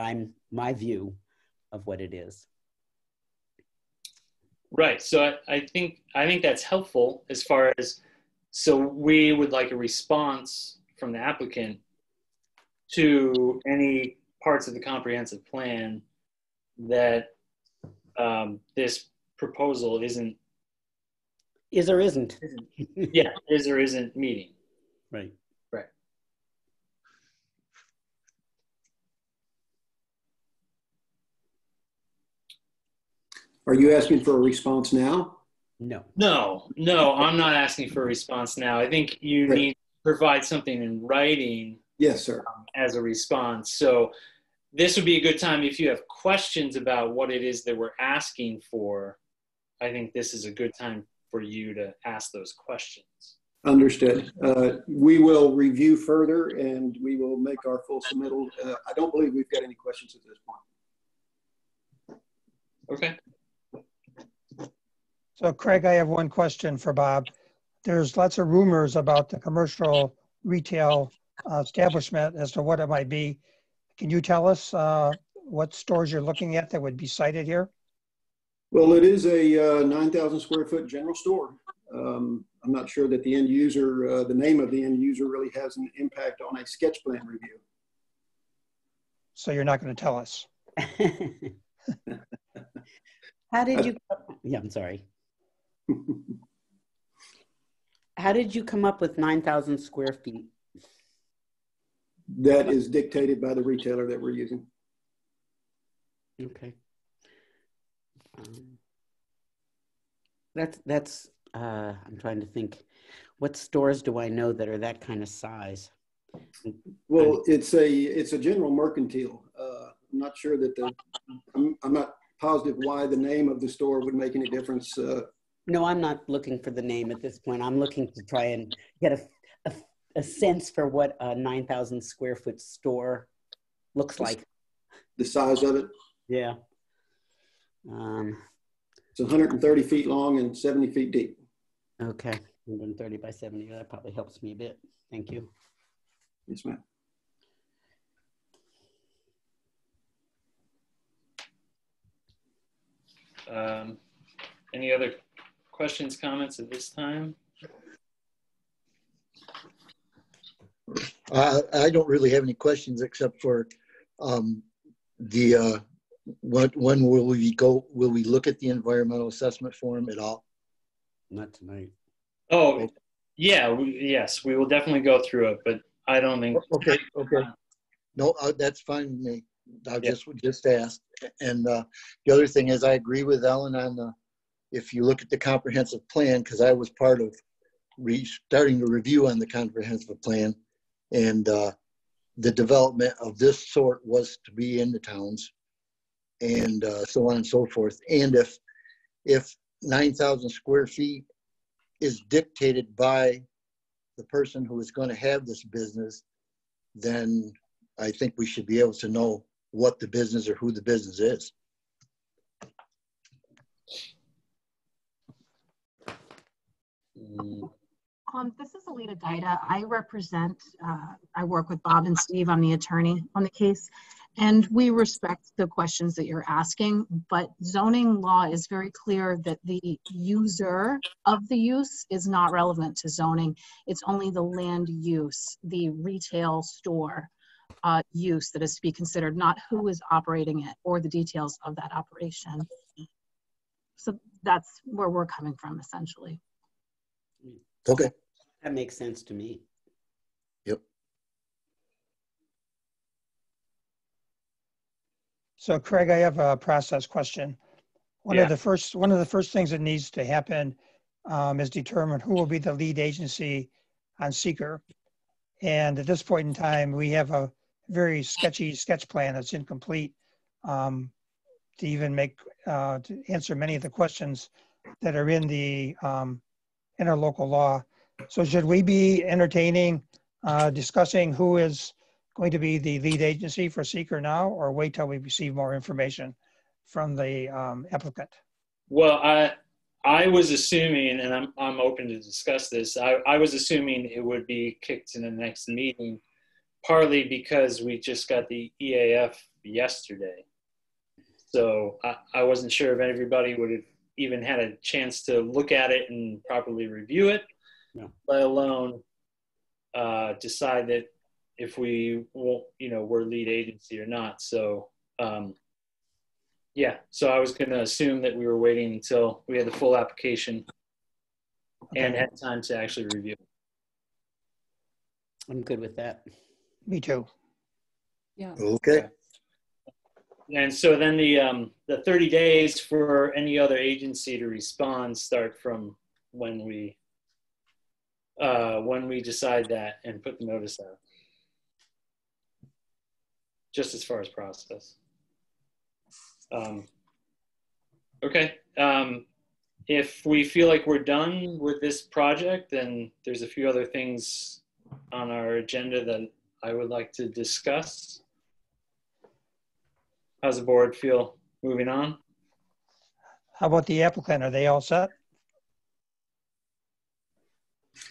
my view of what it is. Right. So I think that's helpful as far as, so we would like a response from the applicant to any parts of the comprehensive plan that this proposal isn't. Is or isn't. Yeah, is or isn't meeting. Right. Right. Are you asking for a response now? No. No, I'm not asking for a response now. I think you Great. need to provide something in writing. Yes, sir. As a response. So this would be a good time if you have questions about what it is that we're asking for. I think this is a good time for you to ask those questions. Understood. We will review further and we will make our full submittal. I don't believe we've got any questions at this point. Okay. So Craig, I have one question for Bob. There's lots of rumors about the commercial retail establishment as to what it might be. Can you tell us what stores you're looking at that would be cited here? Well, it is a 9,000 square foot general store. I'm not sure that the end user, the name of the end user really has an impact on a sketch plan review. So you're not going to tell us? How did you, yeah, I'm sorry. How did you come up with 9,000 square feet? That is dictated by the retailer that we're using. Okay. I'm trying to think, what stores do I know that are that kind of size? Well, it's a general mercantile. I'm not sure that I'm not positive why the name of the store would make any difference. No, I'm not looking for the name at this point. I'm looking to try and get a sense for what a 9,000 square foot store looks like. The size of it? Yeah. It's 130 feet long and 70 feet deep. Okay, 130 by 70. That probably helps me a bit. Thank you. Yes, ma'am. Any other questions, comments at this time? I don't really have any questions except for when will we go? Will we look at the environmental assessment form at all? Not tonight. Oh, yeah. Yes, we will definitely go through it, but I don't think. Okay. No, that's fine with me. I just asked. And the other thing is, I agree with Ellen on if you look at the comprehensive plan, because I was part of starting the review on the comprehensive plan, and the development of this sort was to be in the towns, and so on and so forth. And if 9,000 square feet is dictated by the person who is going to have this business, then I think we should be able to know what the business or who the business is. This is Alita Gaida. I work with Bob and Steve. I'm the attorney on the case, and we respect the questions that you're asking, but zoning law is very clear that the user of the use is not relevant to zoning. It's only the land use, the retail store use that is to be considered, not who is operating it or the details of that operation. So that's where we're coming from, essentially. Okay. That makes sense to me. Yep. So Craig, I have a process question. One of the first things that needs to happen is determine who will be the lead agency on seeker. And at this point in time, we have a very sketchy sketch plan that's incomplete to even to answer many of the questions that are in the interlocal law. So should we be entertaining, discussing who is going to be the lead agency for seeker now, or wait till we receive more information from the applicant? Well, I was assuming, and I'm open to discuss this, I was assuming it would be kicked in the next meeting, partly because we just got the EAF yesterday. So I wasn't sure if everybody would have even had a chance to look at it and properly review it, let alone decide that if we won't, we're lead agency or not. So yeah, so I was going to assume that we were waiting until we had the full application and had time to actually review. I'm good with that. Me too. Yeah. Okay. And so then the 30 days for any other agency to respond start from when we decide that and put the notice out. Just as far as process. Okay. If we feel like we're done with this project, then there's a few other things on our agenda that I would like to discuss. How's the board feel moving on? How about the applicant? Are they all set?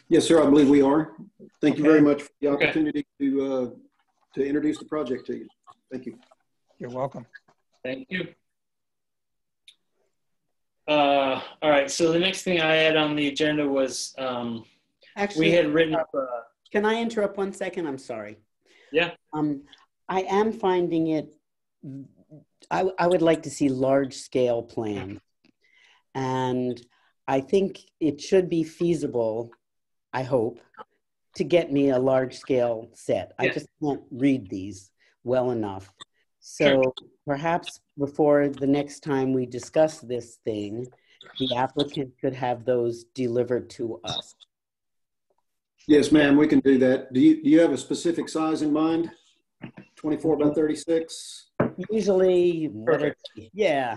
Yes, sir. I believe we are. Thank you very much for the Okay. opportunity to introduce the project to you. Thank you. You're welcome. Thank you. All right, so the next thing I had on the agenda was Actually, we had written up. Can I interrupt 1 second? I'm sorry. Yeah. I am finding it, I would like to see large scale plans. And I think it should be feasible, I hope, to get me a large scale set. Yeah. I just can't read these well enough. So Sure. perhaps before the next time we discuss this thing, the applicant could have those delivered to us. Yes, ma'am, we can do that. Do you have a specific size in mind? 24 by 36? Usually, Perfect. yeah,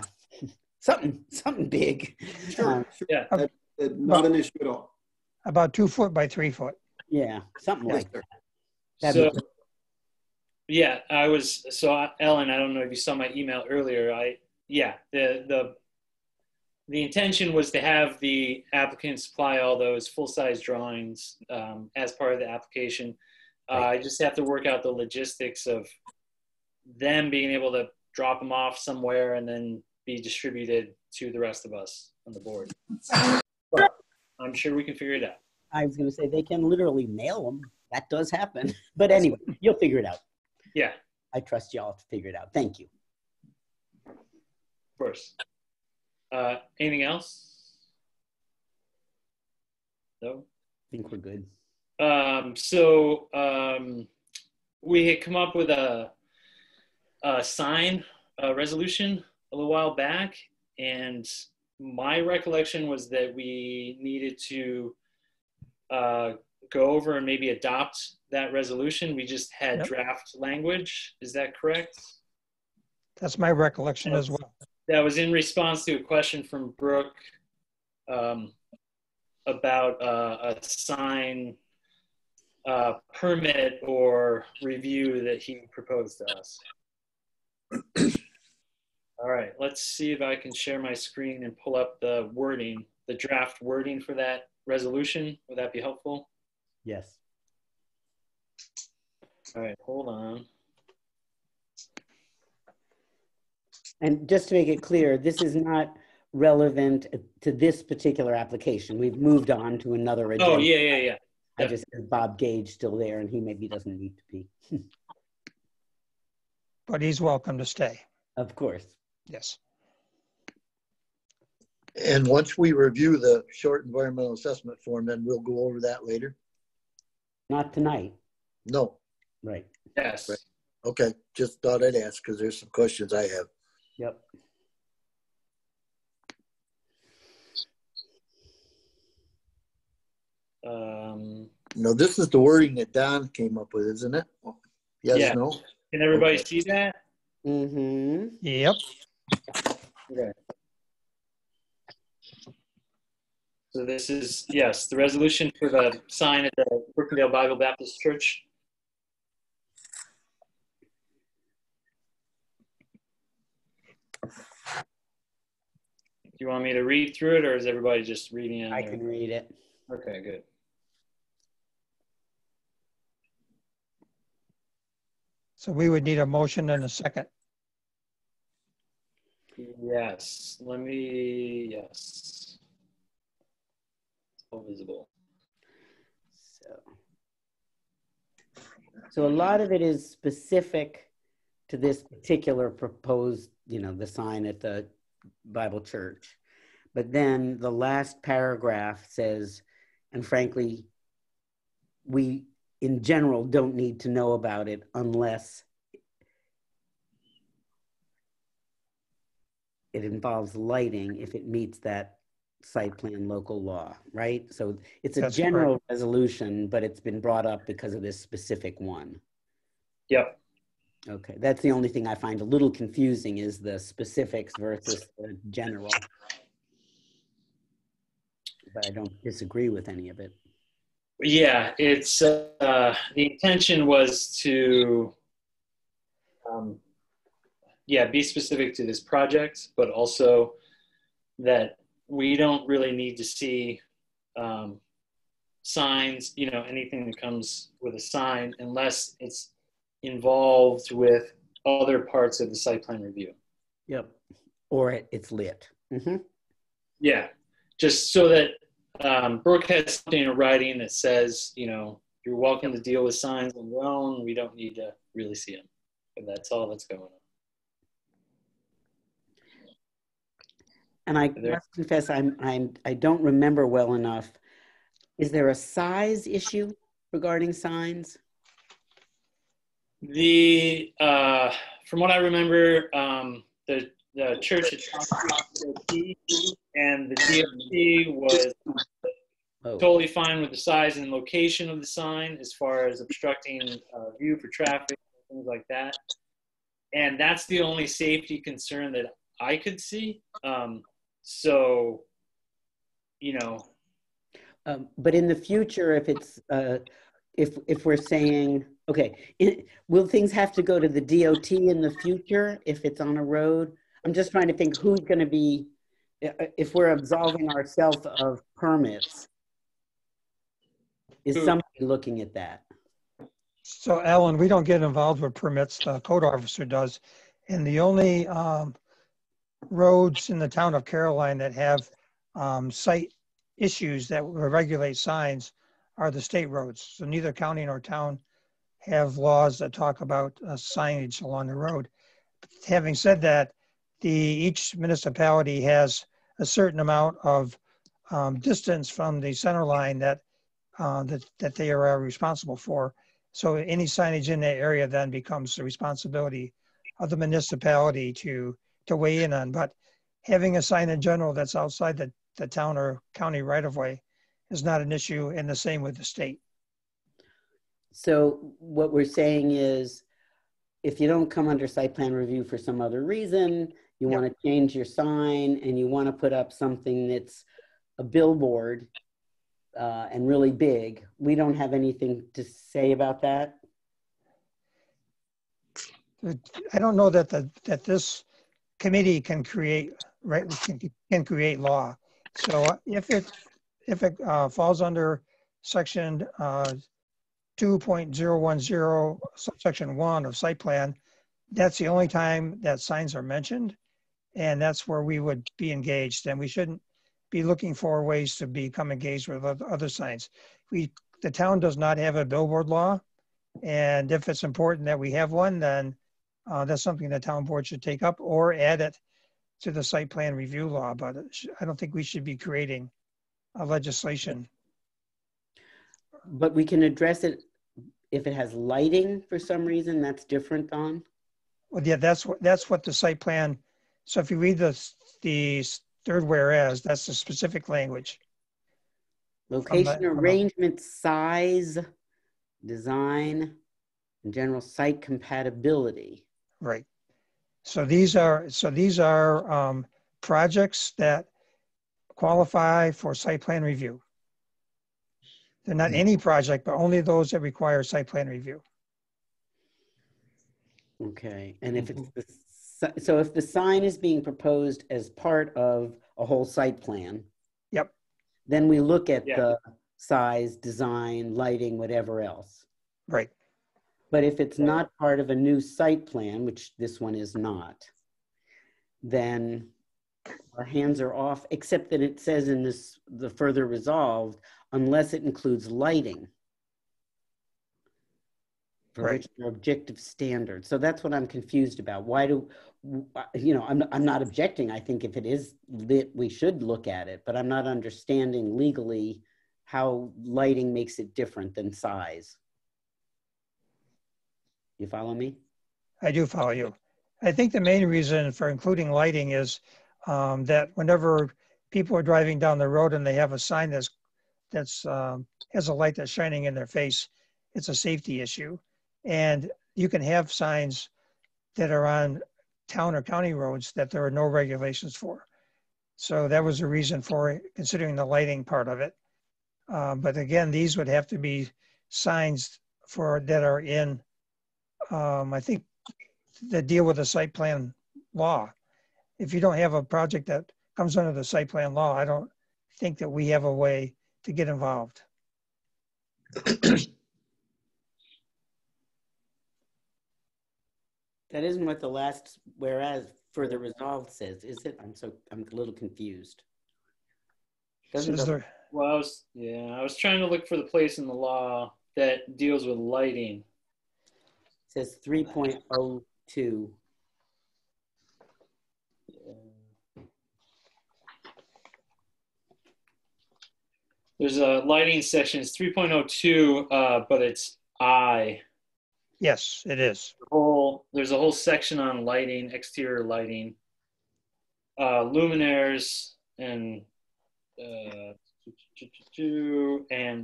something big. Sure. Yeah. Not an issue at all. About 2 foot by 3 foot. Yeah, something Yes, like sir. that. So, yeah, Ellen, I don't know if you saw my email earlier. The intention was to have the applicant supply all those full-size drawings as part of the application. I just have to work out the logistics of them being able to drop them off somewhere and then be distributed to the rest of us on the board. But I'm sure we can figure it out. I was going to say they can literally mail them. That does happen. But anyway, you'll figure it out. Yeah. I trust y'all to figure it out. Thank you. Of course. Anything else? No? I think we're good. We had come up with a sign resolution a little while back, and my recollection was that we needed to go over and maybe adopt that resolution. We just had draft language. Is that correct? That's my recollection as well. That was in response to a question from Brooke about a sign permit or review that he proposed to us. All right, let's see if I can share my screen and pull up the wording, the draft wording for that resolution. Would that be helpful? Yes. All right, hold on. And just to make it clear, this is not relevant to this particular application. We've moved on to another agenda. Oh, yeah. I just have Bob Gage still there, and he maybe doesn't need to be. But he's welcome to stay. Of course. Yes. And once we review the short environmental assessment form, then we'll go over that later. Not tonight. No. Right. Yes. Right. Okay. Just thought I'd ask because there's some questions I have. Yep. No, this is the wording that Don came up with, isn't it? Yes, yeah. no? Can everybody see that? Mm-hmm. Yep. Okay. So this is, yes, the resolution for the sign at the Brookendale Bible Baptist Church. Do you want me to read through it, or is everybody just reading it? I can read it. Okay, good. So we would need a motion and a second. Yes, yes. It's all visible. So. So a lot of it is specific to this particular proposed, you know, the sign at the Bible church. But then the last paragraph says, and frankly, we in general don't need to know about it unless it involves lighting, if it meets that site plan local law, right? So it's a That's general correct. resolution, but it's been brought up because of this specific one. Yep. Okay, that's the only thing I find a little confusing is the specifics versus the general. But I don't disagree with any of it. Yeah, it's the intention was to be specific to this project, but also that we don't really need to see signs, you know, anything that comes with a sign unless it's involved with other parts of the site plan review. Yep, or it's lit. Mm-hmm. Yeah, just so that Brooke has something in writing that says, you know, you're welcome to deal with signs on your own. We don't need to really see them. And that's all that's going on. And I must confess, I don't remember well enough. Is there a size issue regarding signs? The from what I remember, the church had talked to the DOT, and the DOT was totally fine with the size and location of the sign as far as obstructing view for traffic and things like that. And that's the only safety concern that I could see. So, you know. But in the future, if it's if we're saying, okay, will things have to go to the DOT in the future if it's on a road? I'm just trying to think who's going to be, if we're absolving ourselves of permits, is somebody looking at that? So Alan, we don't get involved with permits, the code officer does. And the only roads in the town of Caroline that have site issues that regulate signs are the state roads. So neither county nor town have laws that talk about signage along the road. Having said that, each municipality has a certain amount of distance from the center line that they are responsible for. So any signage in that area then becomes the responsibility of the municipality to weigh in on. But having a sign in general that's outside the town or county right of way is not an issue, and the same with the state. So what we're saying is, if you don't come under site plan review for some other reason, you want to change your sign and you want to put up something that's a billboard and really big, we don't have anything to say about that? I don't know that that this committee can create can create law. So if it falls under section 2.010 subsection 1 of site plan, that's the only time that signs are mentioned, and that's where we would be engaged, and we shouldn't be looking for ways to become engaged with other signs. The town does not have a billboard law, and if it's important that we have one, then that's something the town board should take up or add it to the site plan review law. But I don't think we should be creating a legislation. But we can address it if it has lighting for some reason. That's different, Don? Well, yeah, that's what the site plan. So if you read the third whereas, that's the specific language. Location, arrangement, size, design, and general site compatibility. Right. So these are projects that qualify for site plan review. They're not any project, but only those that require site plan review. Okay, and if it's so if the sign is being proposed as part of a whole site plan, yep, then we look at the size, design, lighting, whatever else. Right. But if it's not part of a new site plan, which this one is not, then our hands are off, except that it says in the further resolved, unless it includes lighting. for which there are objective standards. So that's what I'm confused about. Why do, you know, I'm not objecting. I think if it is lit, we should look at it, but I'm not understanding legally how lighting makes it different than size. You follow me? I do follow you. I think the main reason for including lighting is that whenever people are driving down the road and they have a sign that's has a light that's shining in their face, it's a safety issue. And you can have signs that are on town or county roads that there are no regulations for. So that was the reason for considering the lighting part of it. But again, these would have to be signs that are in, I think, that deal with the site plan law. If you don't have a project that comes under the site plan law, I don't think that we have a way to get involved. That isn't what the last whereas further resolved says, is it? I'm a little confused. Well, I was trying to look for the place in the law that deals with lighting. It says 3.02. There's a lighting section. It's 3.02, but it's I. Yes, it is. There's a whole section on lighting, exterior lighting, luminaires, and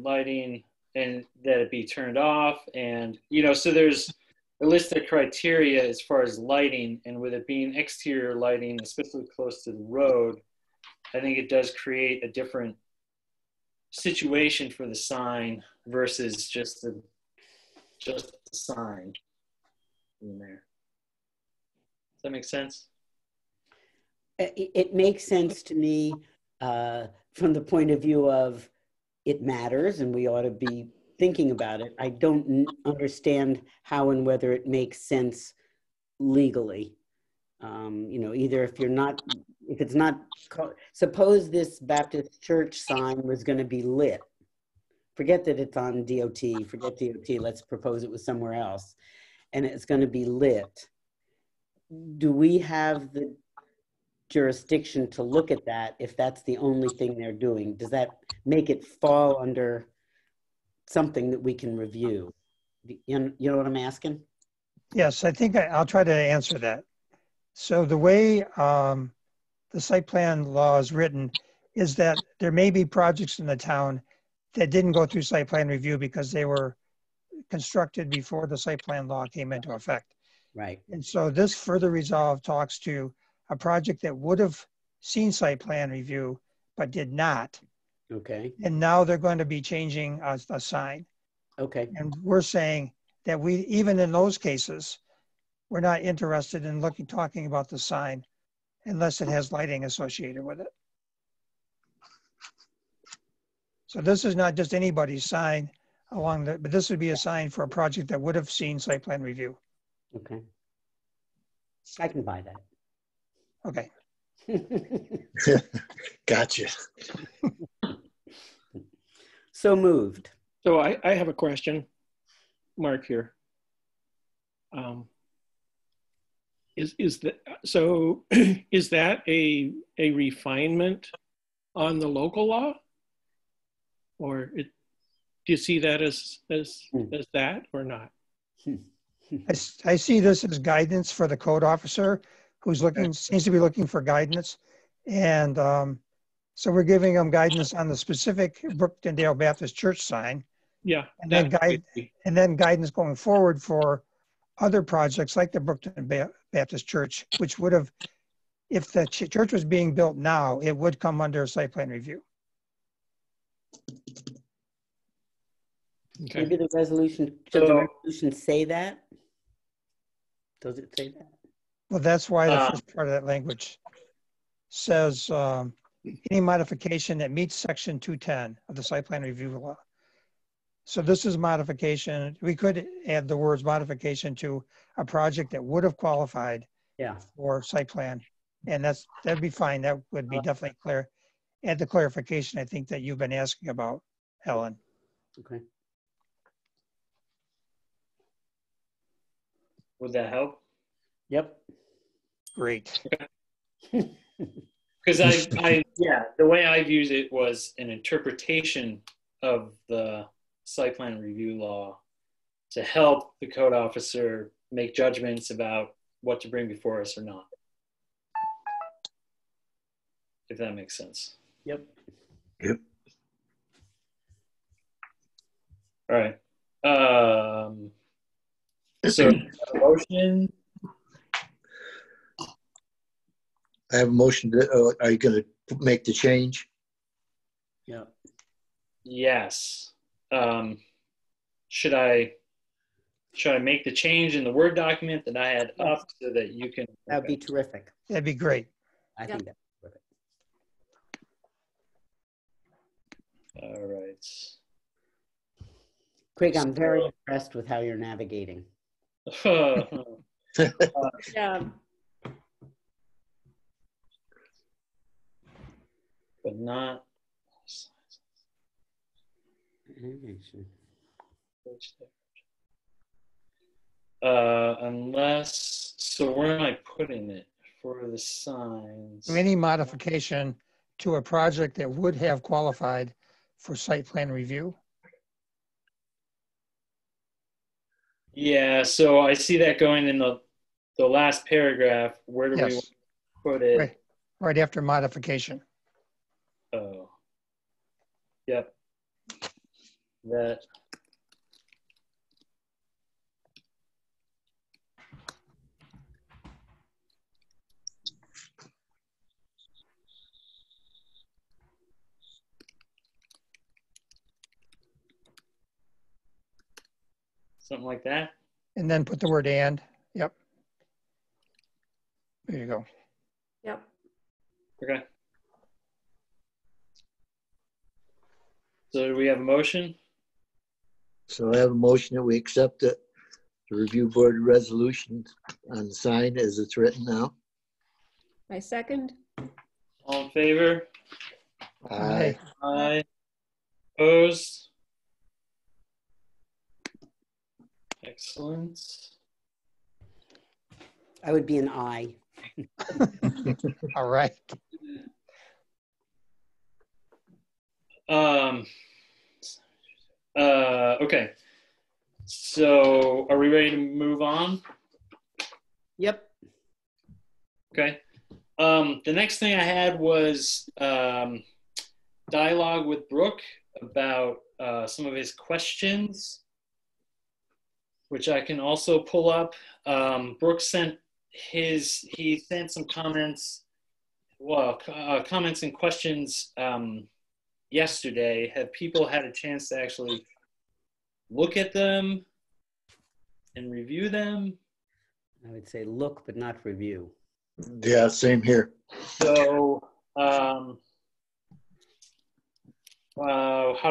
lighting, and that it be turned off. And, you know, so there's a list of criteria as far as lighting, and with it being exterior lighting, especially close to the road, I think it does create a different situation for the sign versus just the sign in there. Does that make sense? It makes sense to me from the point of view of it matters and we ought to be thinking about it. I don't understand how and whether it makes sense legally. You know, either if it's not, suppose this Baptist church sign was going to be lit. Forget that it's on DOT, forget DOT, let's propose it was somewhere else. And it's going to be lit. Do we have the jurisdiction to look at that if that's the only thing they're doing? Does that make it fall under something that we can review? You know what I'm asking? Yes, I think I'll try to answer that. So the way the site plan law is written is that there may be projects in the town that didn't go through site plan review because they were constructed before the site plan law came into effect. Right. And so this further resolve talks to a project that would have seen site plan review but did not. Okay. And now they're going to be changing a sign. Okay. And we're saying that even in those cases, we're not interested in talking about the sign unless it has lighting associated with it. So this is not just anybody's sign but this would be a sign for a project that would have seen site plan review. Okay. I can buy that. Okay. Gotcha. So moved. So I have a question, Mark, here. Is that a refinement on the local law, or do you see that as that or not? I see this as guidance for the code officer who's seems to be looking for guidance. And so we're giving them guidance on the specific Brookendale Baptist Church sign. Yeah. And then guidance going forward for other projects like the Brookton Baptist Church, which would have, if the church was being built now, it would come under site plan review. Okay. Maybe the resolution, should the resolution say that? Does it say that? Well, that's why the first part of that language says any modification that meets section 210 of the site plan review law. So this is modification. We could add the words modification to a project that would have qualified for site plan. And that'd be fine. That would be definitely clear. Add the clarification I think that you've been asking about, Helen. Okay. Would that help? Yep. Great. Because yeah, the way I viewed it was an interpretation of the site plan review law to help the code officer make judgments about what to bring before us or not. If that makes sense. Yep. Yep. All right. So motion. I have a motion. Are you going to make the change? Yeah. Yes. Should I make the change in the Word document that I had up so that you can? That would be terrific. That'd be great. I think that's terrific. All right. Craig, I'm very impressed with how you're navigating. Yeah. But not. Unless, so where am I putting it for the signs? Any modification to a project that would have qualified for site plan review? Yeah, so I see that going in the last paragraph. Where do we put it? Right after modification. Oh, yep. That. Something like that. And then put the word and. Yep. There you go. Yep. Okay. So do we have a motion? So I have a motion that we accept the review board resolution on the sign as it's written now. I second. All in favor? Aye. Aye. Opposed? Excellent. I would be an aye. All right. Okay. So are we ready to move on? Yep. Okay. The next thing I had was dialogue with Brooke about some of his questions, which I can also pull up. Brooke sent he sent some comments, comments and questions yesterday. Have people had a chance to actually look at them and review them? I would say look, but not review. Yeah, same here. So, how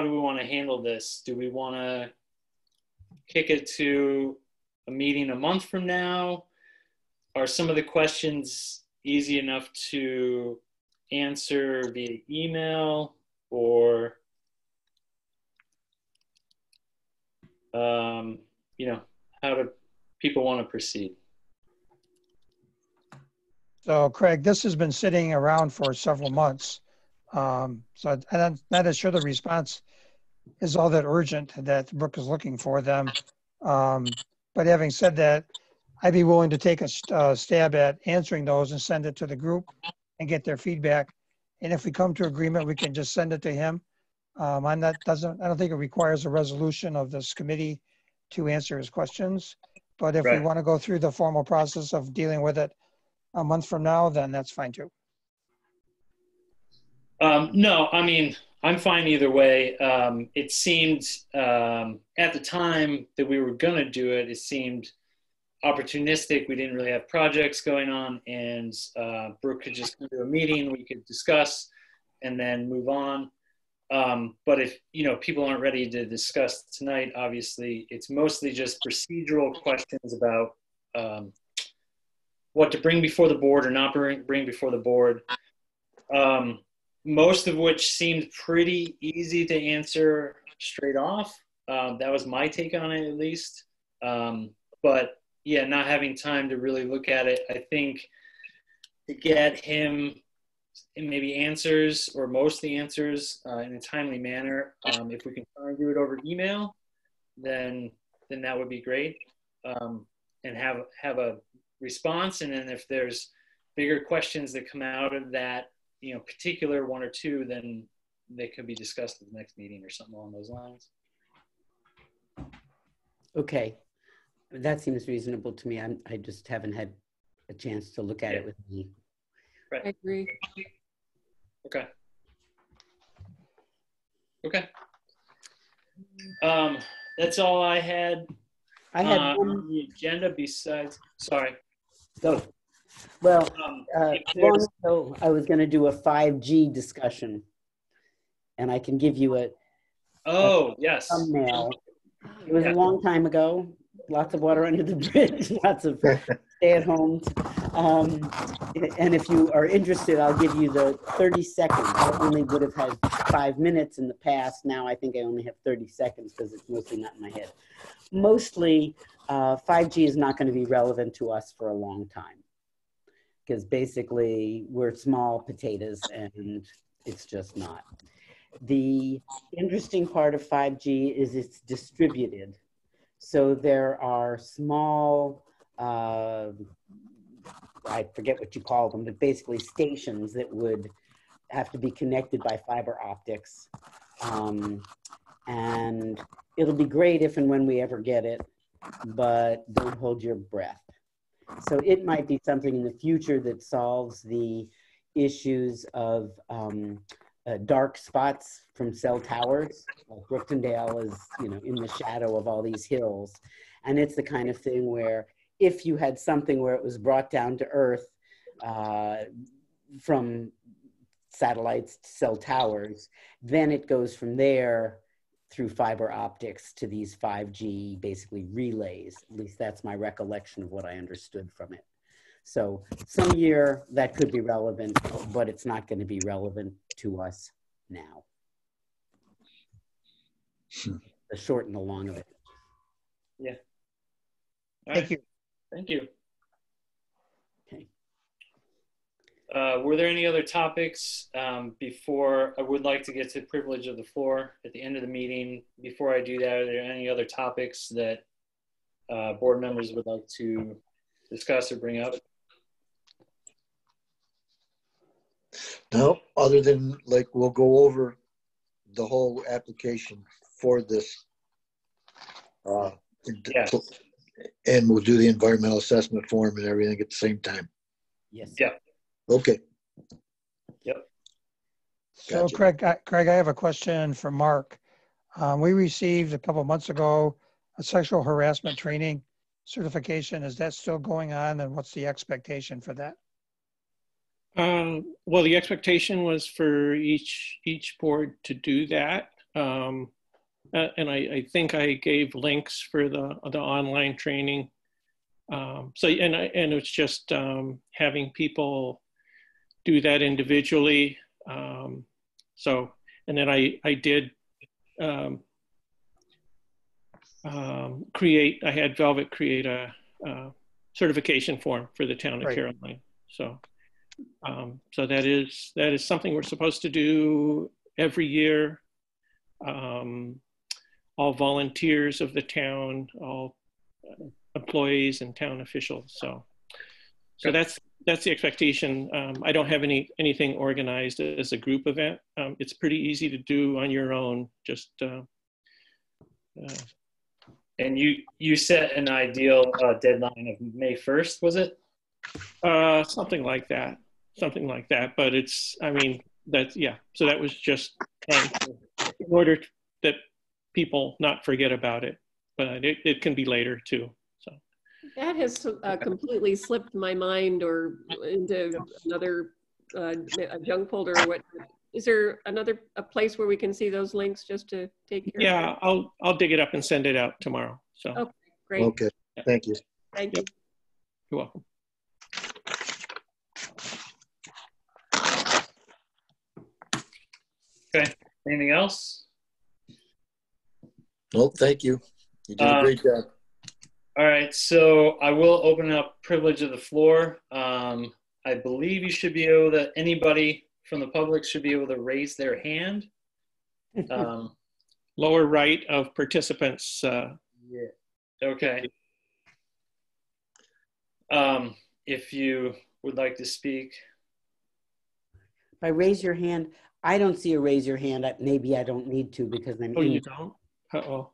do we want to handle this? Do we want to kick it to a meeting a month from now? Are some of the questions easy enough to answer via email, or how do people want to proceed? So Craig, this has been sitting around for several months. So I'm not sure the response is all that urgent that Brooke is looking for them. But having said that, I'd be willing to take a stab at answering those and send it to the group and get their feedback. And if we come to agreement, we can just send it to him. I don't think it requires a resolution of this committee to answer his questions. But if we want to go through the formal process of dealing with it a month from now, then that's fine too. No, I mean, I'm fine either way. It seemed at the time that we were going to do it, it seemed opportunistic. We didn't really have projects going on, and Brooke could just come to a meeting, we could discuss and then move on. But if people aren't ready to discuss tonight, obviously it's mostly just procedural questions about what to bring before the board or not bring before the board. Most of which seemed pretty easy to answer straight off. That was my take on it, at least. But yeah, not having time to really look at it. I think to get him maybe answers or most of the answers in a timely manner, if we can try and do it over email, then that would be great. And have a response, and then if there's bigger questions that come out of that, particular one or two, then they could be discussed at the next meeting or something along those lines. Okay, that seems reasonable to me. I just haven't had a chance to look at it with me. Right. I agree. Okay. Okay. That's all I had. I had on the agenda besides, sorry. Go. Well, long ago, I was going to do a 5G discussion, and I can give you a yes, thumbnail. It was a long time ago. Lots of water under the bridge. Lots of stay-at-homes. And if you are interested, I'll give you the 30 seconds. I only would have had 5 minutes in the past. Now I think I only have 30 seconds because it's mostly not in my head. Mostly, 5G is not going to be relevant to us for a long time because basically we're small potatoes and it's just not. The interesting part of 5G is it's distributed. So there are small, I forget what you call them, but basically stations that would have to be connected by fiber optics. And it'll be great if and when we ever get it, but don't hold your breath. So it might be something in the future that solves the issues of dark spots from cell towers. Like Brooktondale is, in the shadow of all these hills. And it's the kind of thing where if you had something where it was brought down to earth from satellites to cell towers, then it goes from there through fiber optics to these 5G basically relays. At least that's my recollection of what I understood from it. So some year that could be relevant, but it's not going to be relevant to us now. The short and the long of it. Yeah. Thank you. Thank you. Okay. Were there any other topics before I would like to get to privilege of the floor at the end of the meeting? Before I do that, are there any other topics that board members would like to discuss or bring up? No, other than we'll go over the whole application for this. And we'll do the environmental assessment form and everything at the same time. Yes. Yeah. Okay. Yep. So Gotcha. Craig, I have a question for Mark. We received a couple months ago a sexual harassment training certification. Is that still going on, and what's the expectation for that? Well, the expectation was for each board to do that. And I think I gave links for the online training. And it's just having people do that individually. And then I did I had Velvet create a certification form for the town of Caroline. So that is something we're supposed to do every year. All volunteers of the town, all employees and town officials. So that's the expectation. I don't have anything organized as a group event. It's pretty easy to do on your own. Just and you set an ideal deadline of May 1st, was it? Something like that. But so that was just trying to, in order that people not forget about it, but it can be later too. So that has completely slipped my mind or into another junk folder or what. Is there a place where we can see those links just to take care of Yeah, I'll dig it up and send it out tomorrow. So okay, great. Okay, thank you. Thank you. You're welcome. Okay, anything else? Nope, thank you. You did a great job. All right, so I will open up privilege of the floor. I believe you should be able to, anybody from the public should be able to raise their hand. Lower right of participants. Yeah. Okay. If you would like to speak. If I raise your hand, I don't see a raise your hand. Maybe I don't need to because I'm Oh, in. you don't? Uh-oh.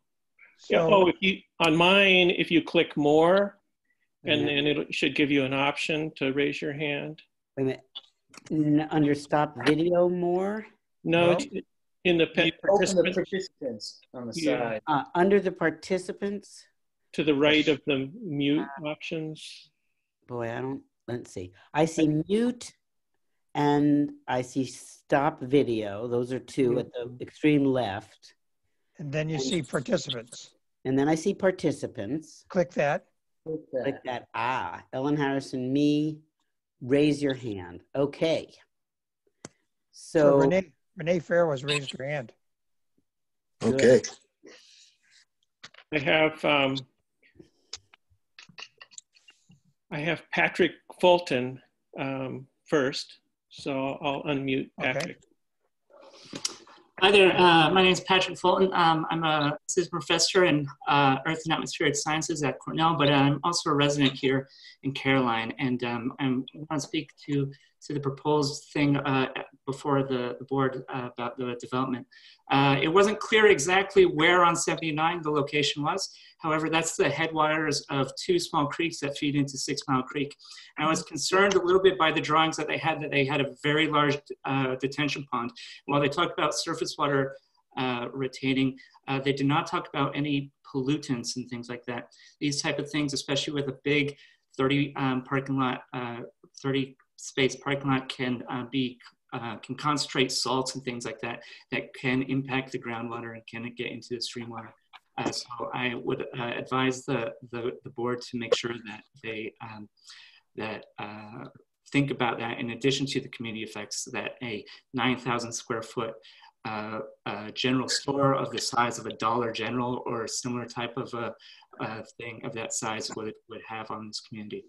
So, Yeah, oh, if you, on mine, if you click more, and then it should give you an option to raise your hand. Wait a minute. Under stop video more? No, no. in the Open the participants on the side. Under the participants? To the right of the mute options. Boy, let's see. I see mute and I see stop video. Those are two at the extreme left. And then you see participants. And then I see participants. Click that. Click that. Ellen Harrison, me, raise your hand. Okay. So Renee Fair was raised her hand. Okay. I have Patrick Fulton first, so I'll unmute Patrick. Okay. Hi there, my name is Patrick Fulton. I'm a assistant professor in Earth and Atmospheric Sciences at Cornell, but I'm also a resident here in Caroline, and I want to speak to the proposed thing before the board about the development. It wasn't clear exactly where on 79 the location was. However, that's the headwaters of two small creeks that feed into 6 Mile Creek. And I was concerned a little bit by the drawings that they had a very large detention pond. While they talk about surface water retaining, they did not talk about any pollutants and things like that. These type of things, especially with a big 30 space parking lot can concentrate salts and things like that can impact the groundwater and can get into the stream water. So I would advise the board to make sure that they think about that in addition to the community effects, that a 9,000 square foot general store of the size of a Dollar General or a similar type of thing of that size would have on this community.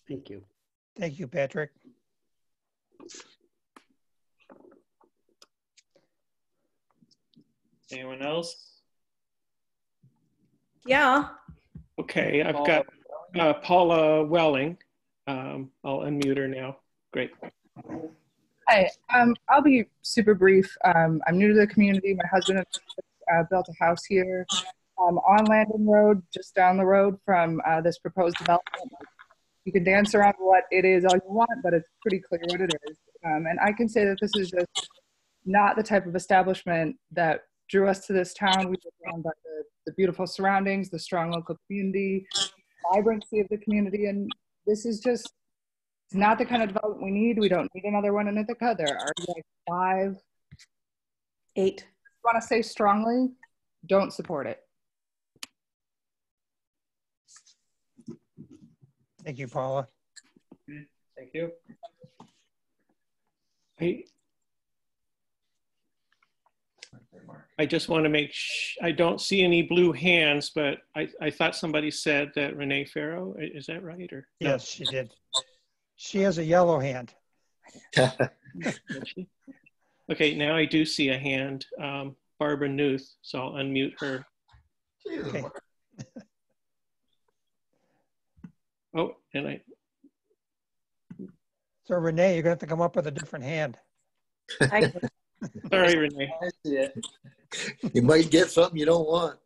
Thank you. Thank you, Patrick. Anyone else? Yeah. Okay, I've got Paula Welling. I'll unmute her now. Great. Hi, I'll be super brief. I'm new to the community. My husband built a house here on Landon Road, just down the road from this proposed development. You can dance around what it is all you want, but it's pretty clear what it is. And I can say that this is just not the type of establishment that drew us to this town. We were drawn by the beautiful surroundings, the strong local community, vibrancy of the community, and this is just not the kind of development we need. We don't need another one in Ithaca. There are like 5, 8. I want to say strongly, don't support it. Thank you, Paula. Thank you. I just want to make I don't see any blue hands, but I thought somebody said that Renee Farrow, is that right? Or no? Yes, she did. She has a yellow hand. Okay, now I do see a hand, Barbara Newth, so I'll unmute her. Okay. Oh, and So Renee, you're gonna have to come up with a different hand. Sorry, Renee. I see it. You might get something you don't want.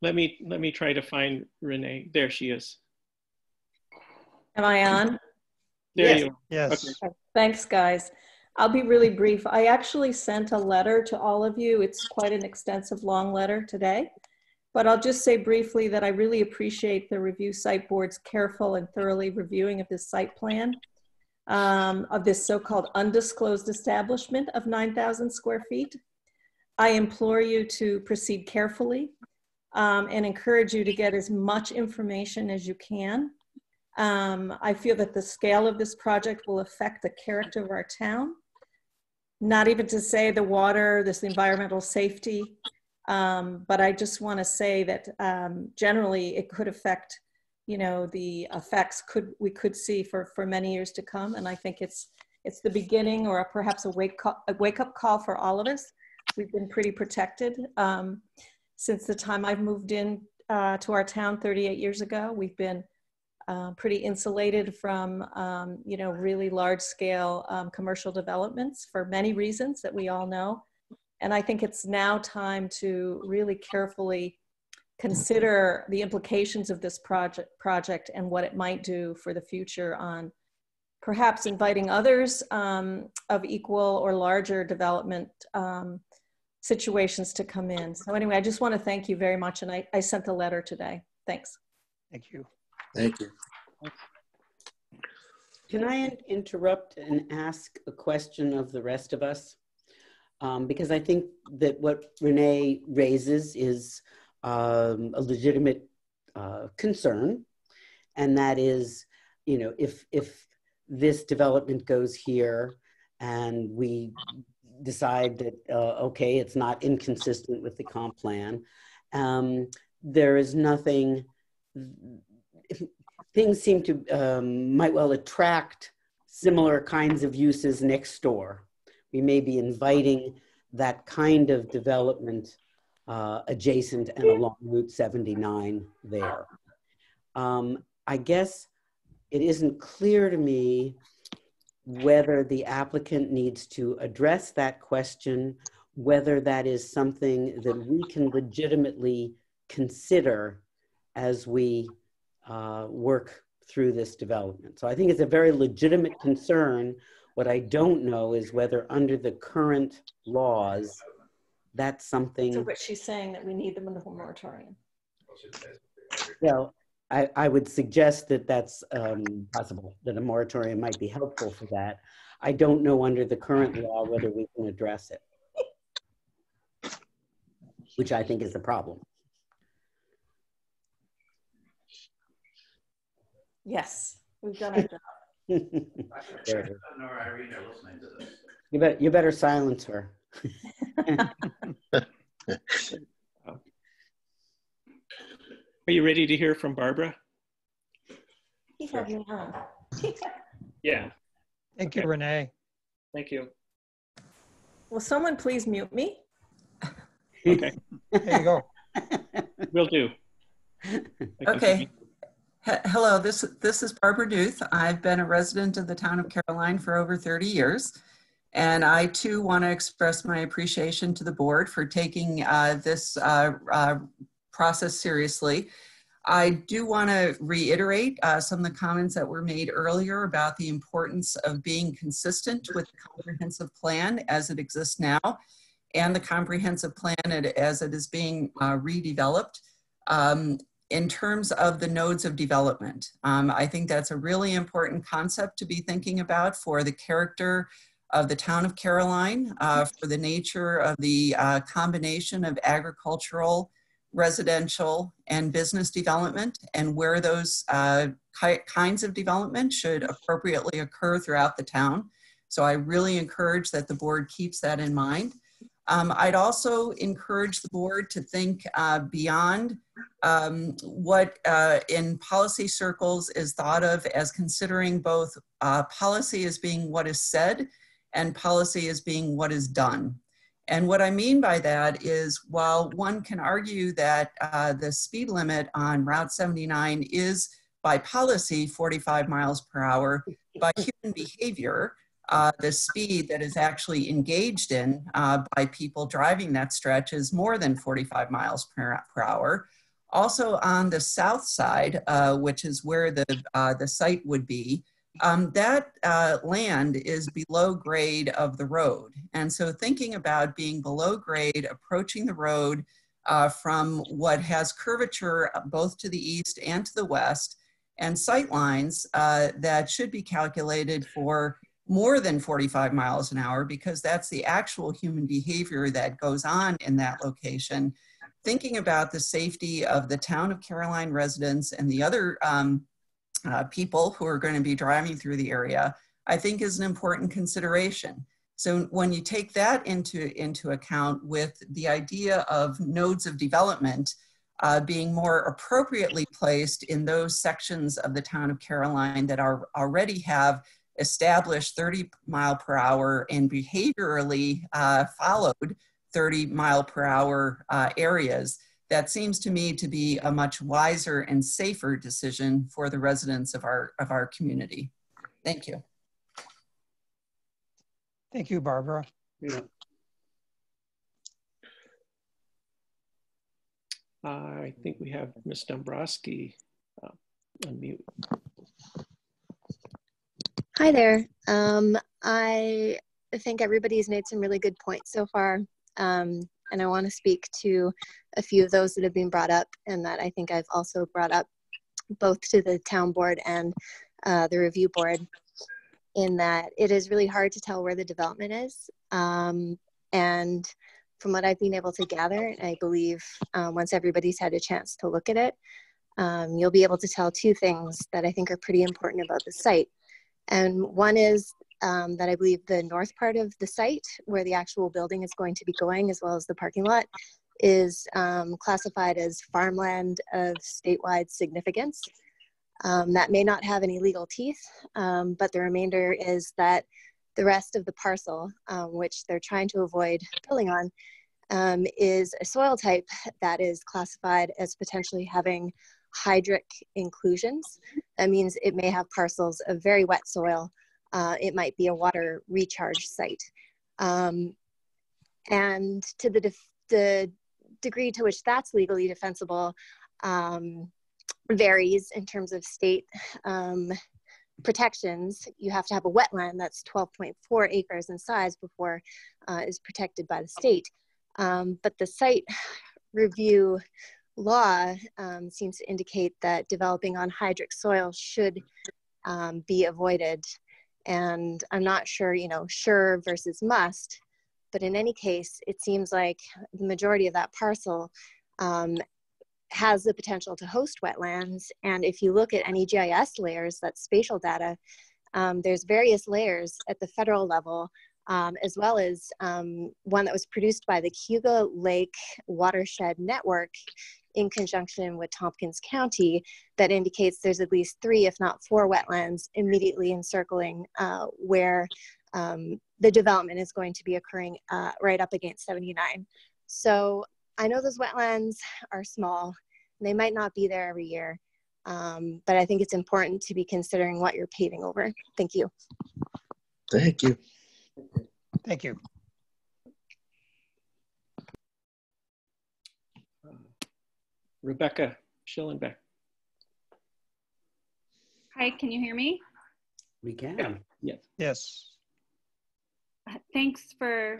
Let me try to find Renee. There she is. Am I on? There you are. Yes. Okay. Thanks, guys. I'll be really brief. I actually sent a letter to all of you. It's quite an extensive, long letter today. But I'll just say briefly that I really appreciate the review site board's careful and thoroughly reviewing of this site plan, of this so-called undisclosed establishment of 9,000 square feet. I implore you to proceed carefully and encourage you to get as much information as you can. I feel that the scale of this project will affect the character of our town, not even to say the water, this environmental safety. But I just want to say that generally it could affect, you know, the effects we could see for many years to come. And I think it's the beginning, or perhaps a wake-up call for all of us. We've been pretty protected since the time I've moved in to our town 38 years ago. We've been pretty insulated from, you know, really large-scale commercial developments for many reasons that we all know. And I think it's now time to really carefully consider the implications of this project and what it might do for the future on perhaps inviting others of equal or larger development situations to come in. So anyway, I just want to thank you very much. And I sent the letter today. Thanks. Thank you. Thank you. Can I interrupt and ask a question of the rest of us? Because I think that what Renee raises is a legitimate concern. And that is, you know, if this development goes here and we decide that, okay, it's not inconsistent with the comp plan, there is nothing, things seem to, might well attract similar kinds of uses next door. We may be inviting that kind of development adjacent and along Route 79 there. I guess it isn't clear to me whether the applicant needs to address that question, whether that is something that we can legitimately consider as we work through this development. So I think it's a very legitimate concern. What I don't know is whether under the current laws, that's something. So what she's saying, that we need them in the moratorium. Well, I would suggest that that's possible, that a moratorium might be helpful for that. I don't know under the current law whether we can address it, which I think is the problem. Yes, we've done our job. You better silence her. Are you ready to hear from Barbara? Yeah. Thank you, Renee. Thank you. Will someone please mute me? Okay. There you go. Will do. Okay. Hello, this is Barbara Duth. I've been a resident of the town of Caroline for over 30 years. And I too want to express my appreciation to the board for taking this process seriously. I do want to reiterate some of the comments that were made earlier about the importance of being consistent with the comprehensive plan as it exists now and the comprehensive plan as it is being redeveloped. In terms of the nodes of development, I think that's a really important concept to be thinking about for the character of the town of Caroline, for the nature of the combination of agricultural, residential, and business development, and where those kinds of development should appropriately occur throughout the town. So I really encourage that the board keeps that in mind. I'd also encourage the board to think beyond what in policy circles is thought of as considering both policy as being what is said and policy as being what is done. And what I mean by that is, while one can argue that the speed limit on Route 79 is by policy 45 miles per hour, by human behavior, the speed that is actually engaged in by people driving that stretch is more than 45 miles per hour. Also on the south side, which is where the site would be, that land is below grade of the road. And so thinking about being below grade, approaching the road from what has curvature both to the east and to the west, and sight lines that should be calculated for more than 45 miles an hour, because that's the actual human behavior that goes on in that location. Thinking about the safety of the town of Caroline residents and the other people who are going to be driving through the area, I think is an important consideration. So when you take that into account with the idea of nodes of development being more appropriately placed in those sections of the town of Caroline that already have established 30-mile-per-hour and behaviorally followed 30-mile-per-hour areas, that seems to me to be a much wiser and safer decision for the residents of our community. Thank you. Thank you, Barbara. Yeah. I think we have Ms. Dombrowski on mute. Hi there. I think everybody's made some really good points so far. And I want to speak to a few of those that have been brought up and that I think I've also brought up both to the town board and the review board, in that it is really hard to tell where the development is. And from what I've been able to gather, I believe once everybody's had a chance to look at it, you'll be able to tell two things that I think are pretty important about the site. And one is that I believe the north part of the site, where the actual building is going to be going, as well as the parking lot, is classified as farmland of statewide significance. That may not have any legal teeth, but the remainder is that the rest of the parcel, which they're trying to avoid building on, is a soil type that is classified as potentially having hydric inclusions. That means it may have parcels of very wet soil. It might be a water recharge site. And to the degree to which that's legally defensible varies in terms of state protections. You have to have a wetland that's 12.4 acres in size before is protected by the state. But the site review law seems to indicate that developing on hydric soil should be avoided. And I'm not sure, sure versus must, but in any case, it seems like the majority of that parcel has the potential to host wetlands. And if you look at any GIS layers, that's spatial data, there's various layers at the federal level, as well as one that was produced by the Cayuga Lake Watershed Network in conjunction with Tompkins County, that indicates there's at least 3, if not 4 wetlands immediately encircling where the development is going to be occurring right up against 79. So I know those wetlands are small, and they might not be there every year, but I think it's important to be considering what you're paving over. Thank you. Thank you. Thank you. Rebecca Schillenbeck. Hi, can you hear me? We can. Yes. Yes. Thanks for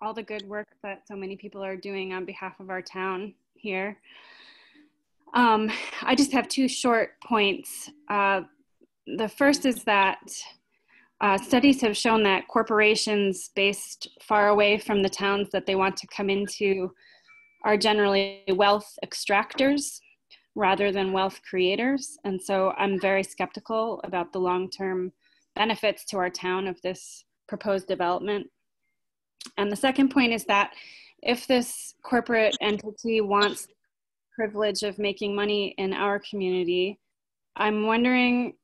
all the good work that so many people are doing on behalf of our town here. I just have 2 short points. The first is that studies have shown that corporations based far away from the towns that they want to come into are generally wealth extractors rather than wealth creators. And so I'm very skeptical about the long-term benefits to our town of this proposed development. And the second point is that if this corporate entity wants the privilege of making money in our community, I'm wondering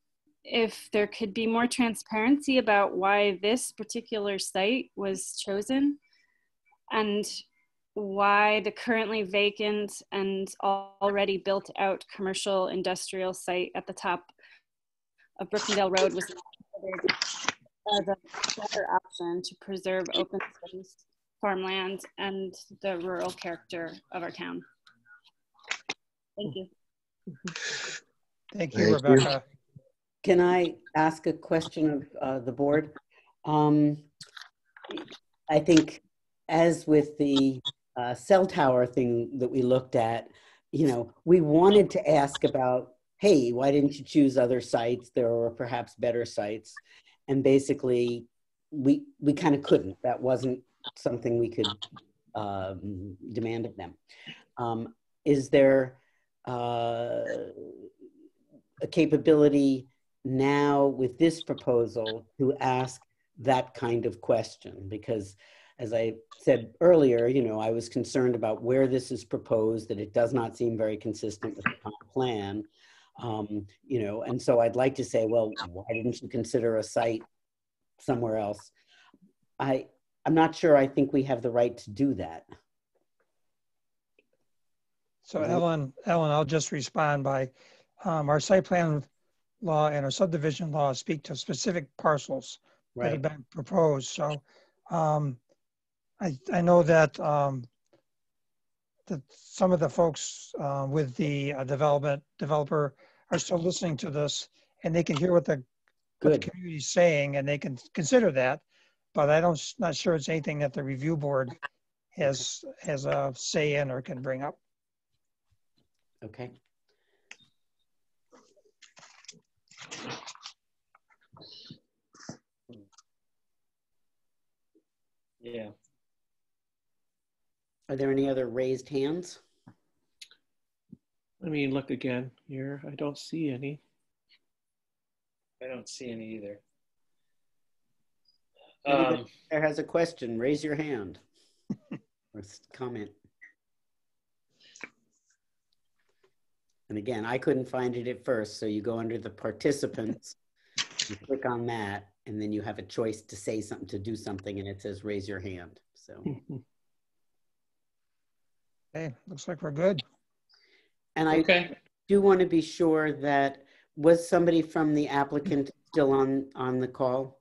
if there could be more transparency about why this particular site was chosen and why the currently vacant and already built out commercial industrial site at the top of Brookendale Road was considered as a better option to preserve open space, farmland, and the rural character of our town. Thank you. Thank you, Rebecca. Can I ask a question of the board? I think, as with the cell tower thing that we looked at, we wanted to ask about, hey, why didn't you choose other sites? There were perhaps better sites. And basically, we kind of couldn't. That wasn't something we could demand of them. Is there a capability now with this proposal to ask that kind of question, because as I said earlier, you know, I was concerned about where this is proposed, that it does not seem very consistent with the comp plan. You know, and so I'd like to say, well, why didn't you consider a site somewhere else? I'm not sure I think we have the right to do that. So Ellen, I'll just respond by our site plan law and our subdivision law speak to specific parcels that have been proposed. So I know that that some of the folks with the developer are still listening to this, and they can hear what the community is saying, and they can consider that. But not sure it's anything that the review board has a say in or can bring up. Okay. Yeah. Are there any other raised hands? Let me look again here. I don't see any. I don't see any either. Anybody there has a question, raise your hand or comment. And again, I couldn't find it at first, so you go under the participants, you click on that, and then you have a choice to say something, to do something, and it says raise your hand. So. Okay, looks like we're good. And I do want to be sure that, was somebody from the applicant still on the call?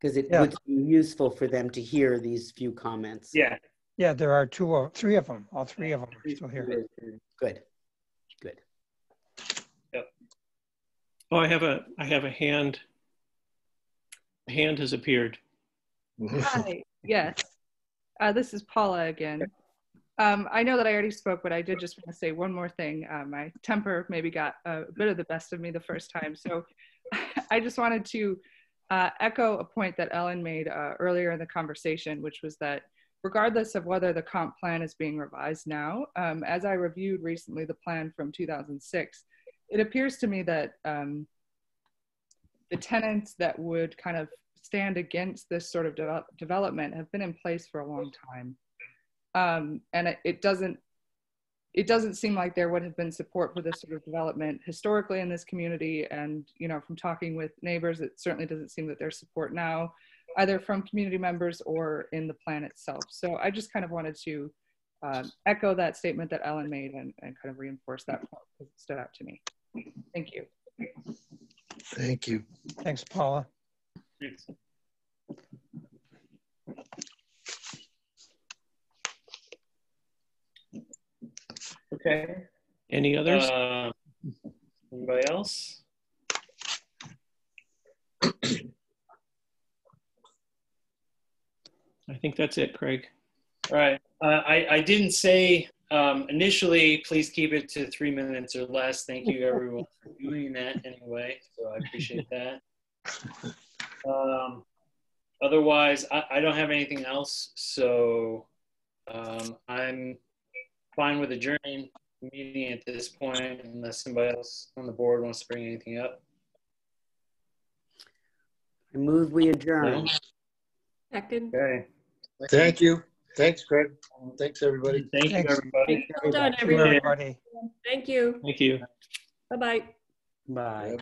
Because it would be useful for them to hear these few comments. Yeah. Yeah, there are three of them. All three of them are still here. Good. Good. Yep. Oh, I have a hand. A hand has appeared. Hi. Yes. This is Paula again. I know that I already spoke, but I did just want to say one more thing. My temper maybe got a bit of the best of me the first time. So I just wanted to echo a point that Ellen made earlier in the conversation, which was that regardless of whether the comp plan is being revised now, as I reviewed recently the plan from 2006, it appears to me that the tenants that would kind of stand against this sort of development have been in place for a long time. And it doesn't seem like there would have been support for this sort of development historically in this community. And, you know, from talking with neighbors, it certainly doesn't seem that there's support now, either from community members or in the plan itself. So I just kind of wanted to echo that statement that Ellen made and kind of reinforce that point because it stood out to me. Thank you. Thank you. Thanks, Paula. Thanks. Okay. Any others? Anybody else? I think that's it, Craig. All right. I didn't say initially, please keep it to 3 minutes or less. Thank you, everyone, for doing that anyway. So I appreciate that. Otherwise, I don't have anything else. So I'm fine with adjourning the meeting at this point, unless somebody else on the board wants to bring anything up. I move we adjourn. Second. Okay. Thank you. Thanks, Craig. Thanks, everybody. Thank you, everybody. Well done, everybody. Thank you. Thank you. Bye-bye. Bye.